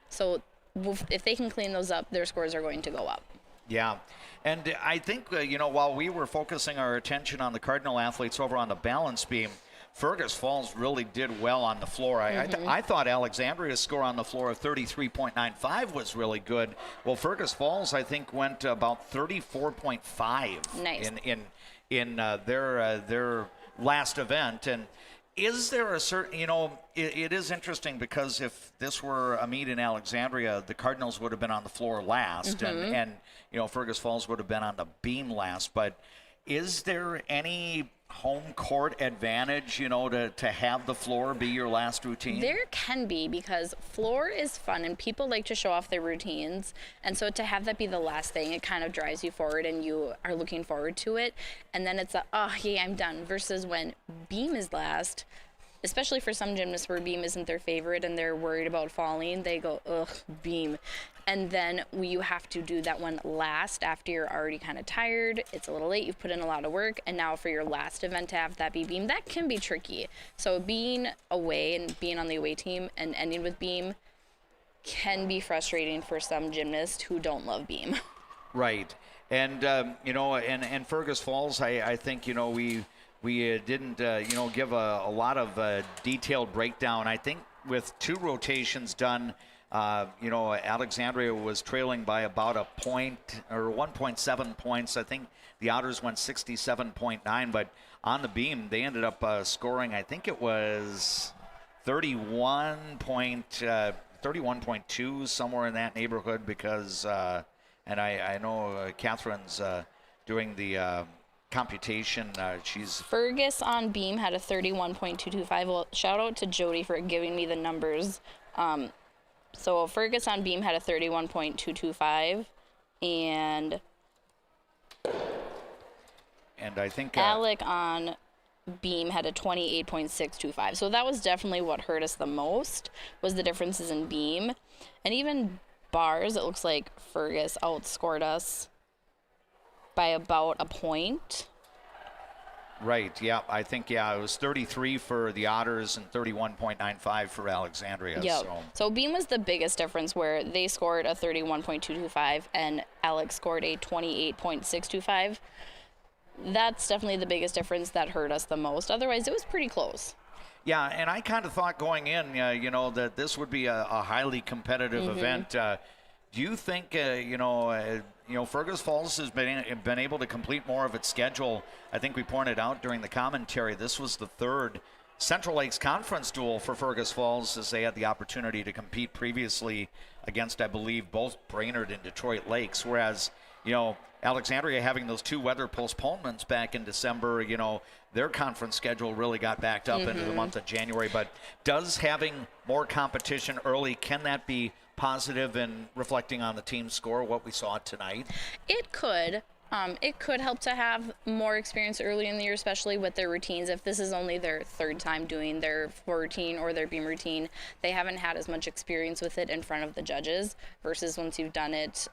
So if they can clean those up, their scores are going to go up. Yeah. And I think, while we were focusing our attention on the Cardinal athletes over on the balance beam, Fergus Falls really did well on the floor. I thought Alexandria's score on the floor of 33.95 was really good. Well, Fergus Falls, I think, went about 34.5 nice. in their last event. And is there a certain, it is interesting, because if this were a meet in Alexandria, the Cardinals would have been on the floor last, and Fergus Falls would have been on the beam last. But is there any home court advantage, to have the floor be your last routine? There can be, because floor is fun and people like to show off their routines. And so to have that be the last thing, it kind of drives you forward and you are looking forward to it. And then it's I'm done, versus when beam is last, especially for some gymnasts where beam isn't their favorite and they're worried about falling, they go, ugh, beam. And then you have to do that one last after you're already kind of tired. It's a little late. You've put in a lot of work. And now for your last event to have that be beam, that can be tricky. So being away and being on the away team and ending with beam can be frustrating for some gymnasts who don't love beam. Right. And, and Fergus Falls, I think, we didn't, give a lot of detailed breakdown. I think with 2 rotations done, Alexandria was trailing by about a point or 1.7 points. I think the Otters went 67.9, but on the beam, they ended up scoring, I think it was 31.2, somewhere in that neighborhood, because, and I know Catherine's doing the computation. She's Fergus on beam had a 31.225. Well, shout out to Jody for giving me the numbers. So Fergus on beam had a 31.225, and I think Alec on beam had a 28.625. So that was definitely what hurt us the most, was the differences in beam. And even bars, it looks like Fergus outscored us by about a point. Right, yeah. I think, it was 33 for the Otters and 31.95 for Alexandria. Yep. So beam was the biggest difference, where they scored a 31.225 and Alex scored a 28.625. That's definitely the biggest difference that hurt us the most. Otherwise, it was pretty close. Yeah, and I kind of thought going in, that this would be a highly competitive event. Do you think, Fergus Falls has been able to complete more of its schedule? I think we pointed out during the commentary, this was the 3rd Central Lakes Conference duel for Fergus Falls, as they had the opportunity to compete previously against, I believe, both Brainerd and Detroit Lakes, whereas, Alexandria having those 2 weather postponements back in December, their conference schedule really got backed up into the month of January. But does having more competition early, can that be positive in reflecting on the team score, what we saw tonight? It could. It could help to have more experience early in the year, especially with their routines. If this is only their third time doing their floor routine or their beam routine, they haven't had as much experience with it in front of the judges, versus once you've done it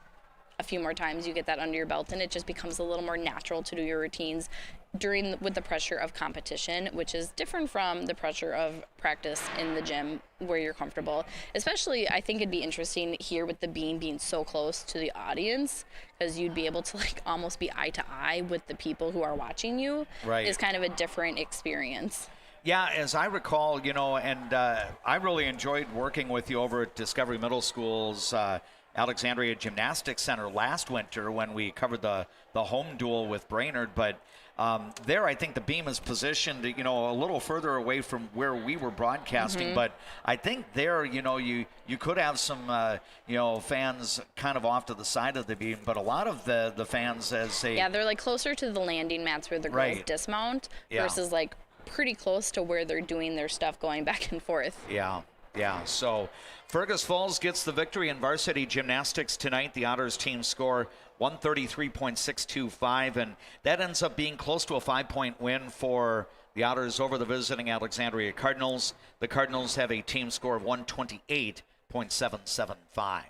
a few more times, you get that under your belt, and it just becomes a little more natural to do your routines with the pressure of competition, which is different from the pressure of practice in the gym where you're comfortable. Especially, I think it'd be interesting here with the beam being so close to the audience, because you'd be able to like almost be eye to eye with the people who are watching you. Right. It's kind of a different experience. Yeah, as I recall, and I really enjoyed working with you over at Discovery Middle School's Alexandria Gymnastics Center last winter when we covered the home duel with Brainerd. But there, I think the beam is positioned, a little further away from where we were broadcasting. Mm-hmm. But I think there, you could have some, fans kind of off to the side of the beam. But a lot of the fans, as they... Yeah, they're like closer to the landing mats where the girls dismount versus like pretty close to where they're doing their stuff going back and forth. Yeah. So Fergus Falls gets the victory in varsity gymnastics tonight. The Otters team score 133.625, and that ends up being close to a 5-point win for the Otters over the visiting Alexandria Cardinals. The Cardinals have a team score of 128.775.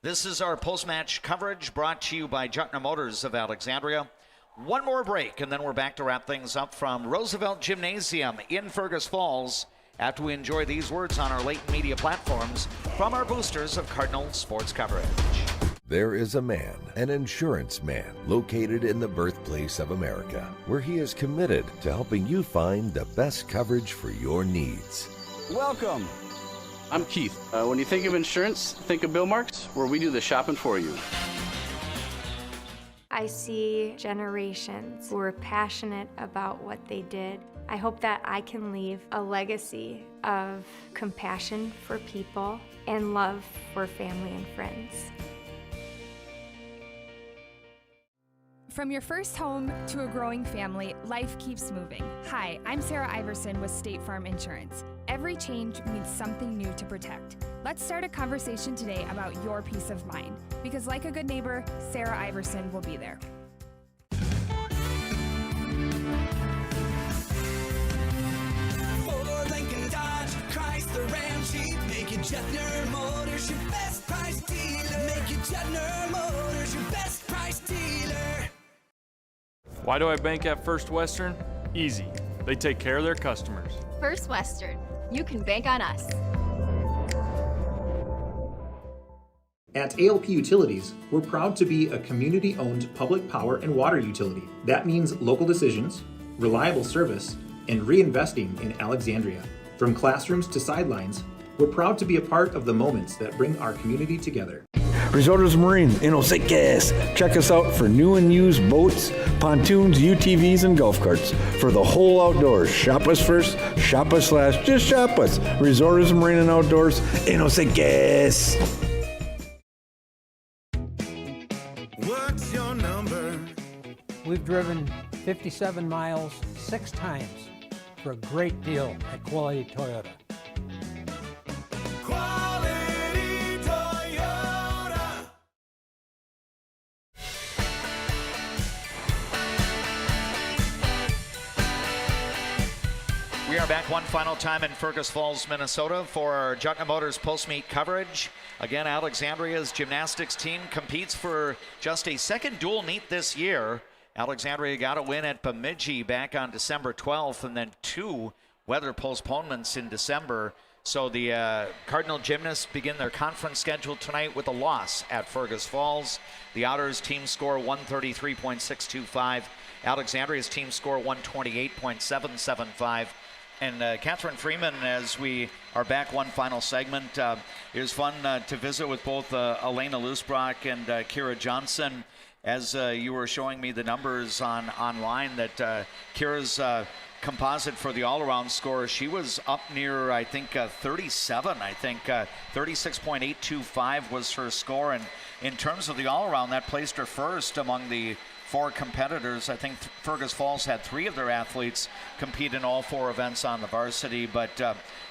This is our post-match coverage brought to you by Jutner Motors of Alexandria. One more break, and then we're back to wrap things up from Roosevelt Gymnasium in Fergus Falls after we enjoy these words on our latent media platforms from our boosters of Cardinals sports coverage. There is a man, an insurance man, located in the birthplace of America, where he is committed to helping you find the best coverage for your needs. Welcome. I'm Keith. When you think of insurance, think of Bill Marks, where we do the shopping for you. I see generations who are passionate about what they did. I hope that I can leave a legacy of compassion for people and love for family and friends. From your first home to a growing family, life keeps moving. Hi, I'm Sarah Iverson with State Farm Insurance. Every change means something new to protect. Let's start a conversation today about your peace of mind, because like a good neighbor, Sarah Iverson will be there. Ford, Lincoln, Dodge, Chrysler, Ram, Jeep, make it Jetner Motors your best price dealer. Make it Jetner Motors your best price dealer. Why do I bank at First Western? Easy. They take care of their customers. First Western. You can bank on us. At ALP Utilities, we're proud to be a community-owned public power and water utility. That means local decisions, reliable service, and reinvesting in Alexandria. From classrooms to sidelines, we're proud to be a part of the moments that bring our community together. Resorts Marine in Osakis. Check us out for new and used boats, pontoons, UTVs, and golf carts. For the whole outdoors, shop us first, shop us last, just shop us. Resorts Marine and Outdoors in Osakis. What's your number? We've driven 57 miles 6 times for a great deal at Quality Toyota. Quality Toyota. We are back one final time in Fergus Falls, Minnesota for our Jutner Motors post-meet coverage. Again, Alexandria's gymnastics team competes for just a second dual meet this year. Alexandria got a win at Bemidji back on December 12th, and then 2 weather postponements in December. So the Cardinal gymnasts begin their conference schedule tonight with a loss at Fergus Falls. The Otters team score 133.625. Alexandria's team score 128.775. And Catherine Freeman, as we are back one final segment, it was fun to visit with both Elena Lusbrock and Kira Johnson. As you were showing me the numbers online, that Kira's composite for the all-around score, she was up near, I think, 37. I think 36.825 was her score. And in terms of the all-around, that placed her first among the 4 competitors. I think Fergus Falls had 3 of their athletes compete in all 4 events on the varsity, but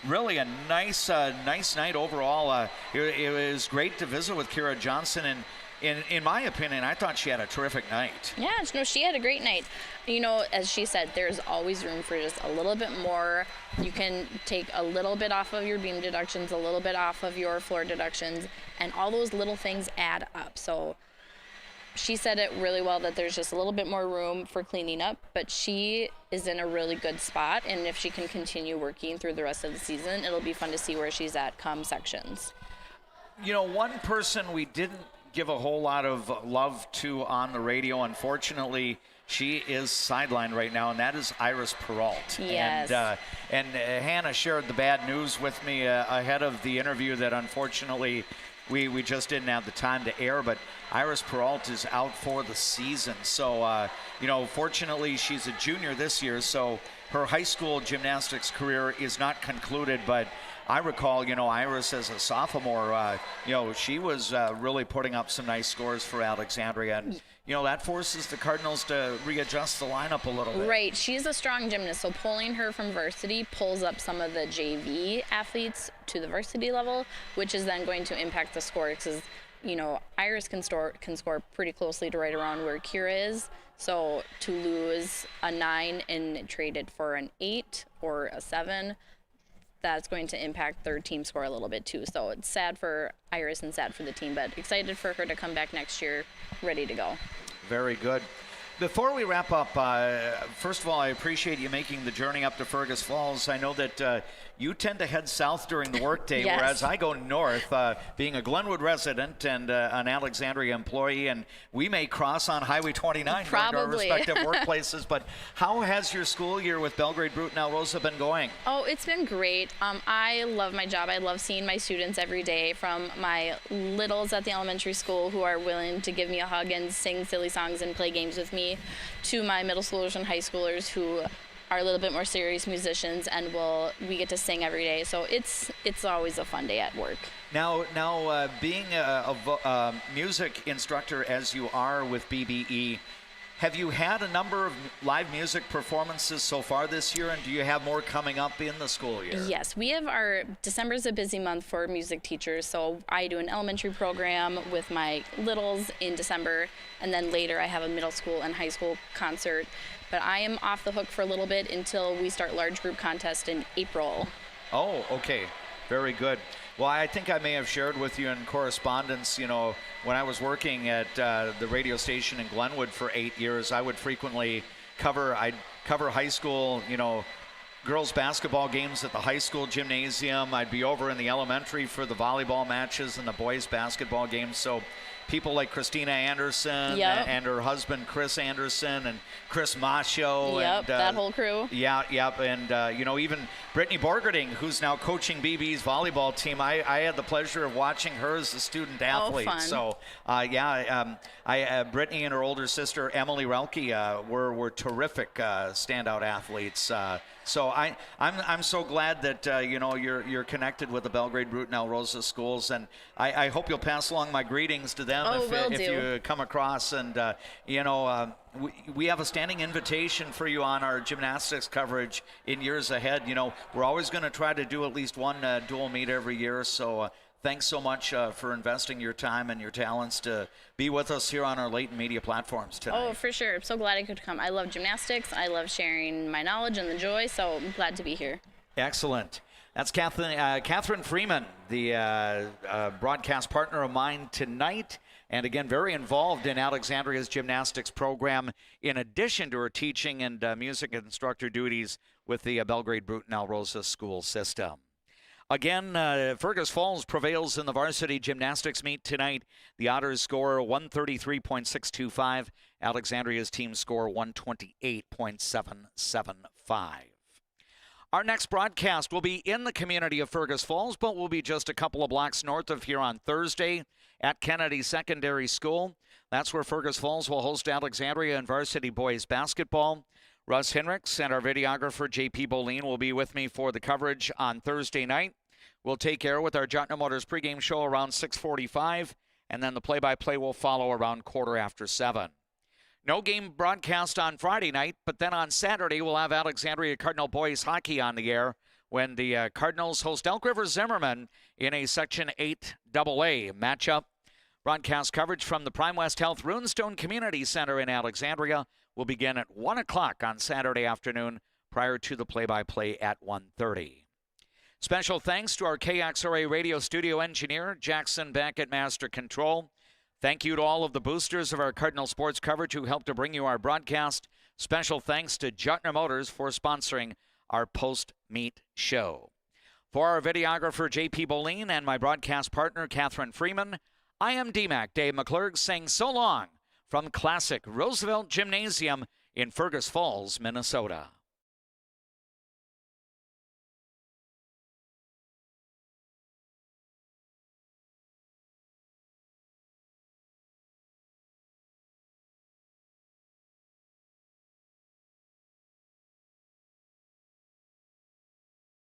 really a nice night overall. It was great to visit with Kira Johnson, and in my opinion, I thought she had a terrific night. Yeah, no, she had a great night. You know, as she said, there's always room for just a little bit more. You can take a little bit off of your beam deductions, a little bit off of your floor deductions, and all those little things add up. So she said it really well, that there's just a little bit more room for cleaning up, but she is in a really good spot, and if she can continue working through the rest of the season, it'll be fun to see where she's at come sections. You know, one person we didn't give a whole lot of love to on the radio, unfortunately, she is sidelined right now, and that is Iris Peralt. Yes. And Hannah shared the bad news with me ahead of the interview that unfortunately we just didn't have the time to air, but Iris Peralt is out for the season. So, you know, fortunately she's a junior this year, so her high school gymnastics career is not concluded, but I recall, you know, Iris as a sophomore, you know, she was really putting up some nice scores for Alexandria, and you know, that forces the Cardinals to readjust the lineup a little bit. Right, she's a strong gymnast, so pulling her from varsity pulls up some of the JV athletes to the varsity level, which is then going to impact the score, because, you know, Iris can score pretty closely to right around where Kira is. So to lose a 9 and trade it for an 8 or a 7, that's going to impact their team score a little bit too. So it's sad for Iris and sad for the team, but excited for her to come back next year ready to go. Very good. Before we wrap up, first of all, I appreciate you making the journey up to Fergus Falls. I know that you tend to head south during the workday, Yes. whereas I go north, being a Glenwood resident and an Alexandria employee, and we may cross on Highway 29 going to our Probably. respective workplaces. But how has your school year with Belgrade Brute and Alrosa been going? Oh, it's been great. I love my job. I love seeing my students every day, from my littles at the elementary school who are willing to give me a hug and sing silly songs and play games with me, to my middle schoolers and high schoolers who are a little bit more serious musicians, and we get to sing every day. So it's always a fun day at work. Now, being a music instructor as you are with BBE, have you had a number of live music performances so far this year, and do you have more coming up in the school year? Yes, we have December is a busy month for music teachers, so I do an elementary program with my littles in December, and then later I have a middle school and high school concert. But I am off the hook for a little bit until we start large group contest in April. Oh, okay. Very good. Well, I think I may have shared with you in correspondence, you know, when I was working at the radio station in Glenwood for 8 years, I would frequently cover high school, you know, girls basketball games at the high school gymnasium. I'd be over in the elementary for the volleyball matches and the boys basketball games. So people like Christina Anderson Yep. and her husband Chris Anderson and Chris Mascio. Yep, and, that whole crew. Yeah, yep, and you know, even Brittany Borgerding, who's now coaching BB's volleyball team. I had the pleasure of watching her as a student athlete. fun. So Brittany and her older sister Emily Relke were terrific standout athletes. So I'm so glad that you know, you're connected with the Belgrade Brute and Alrosa schools, and I hope you'll pass along my greetings to them if you come across. And you know, we have a standing invitation for you on our gymnastics coverage in years ahead. You know, we're always going to try to do at least one dual meet every year. So thanks so much for investing your time and your talents to be with us here on our Leighton Media platforms tonight. Oh, for sure. I'm so glad I could come. I love gymnastics. I love sharing my knowledge and the joy, so I'm glad to be here. Excellent. That's Catherine Freeman, the broadcast partner of mine tonight, and again, very involved in Alexandria's gymnastics program, in addition to her teaching and music instructor duties with the Belgrade Brute and Alrosa school system. Again, Fergus Falls prevails in the varsity gymnastics meet tonight. The Otters score 133.625. Alexandria's team score 128.775. Our next broadcast will be in the community of Fergus Falls, but will be just a couple of blocks north of here on Thursday at Kennedy Secondary School. That's where Fergus Falls will host Alexandria and varsity boys basketball. Russ Hinrichs and our videographer, J.P. Bolin, will be with me for the coverage on Thursday night. We'll take air with our Jutner Motors pregame show around 6:45, and then the play-by-play will follow around 7:15. No game broadcast on Friday night, but then on Saturday we'll have Alexandria Cardinal boys hockey on the air when the Cardinals host Elk River Zimmerman in a Section 8 AA matchup. Broadcast coverage from the Prime West Health Runestone Community Center in Alexandria will begin at 1 o'clock on Saturday afternoon prior to the play-by-play at 1:30. Special thanks to our KXRA radio studio engineer, Jackson, back at Master Control. Thank you to all of the boosters of our Cardinal sports coverage who helped to bring you our broadcast. Special thanks to Juttner Motors for sponsoring our post-meet show. For our videographer, J.P. Boleen, and my broadcast partner, Catherine Freeman, I am DMAC Dave McClurg saying so long from classic Roosevelt Gymnasium in Fergus Falls, Minnesota.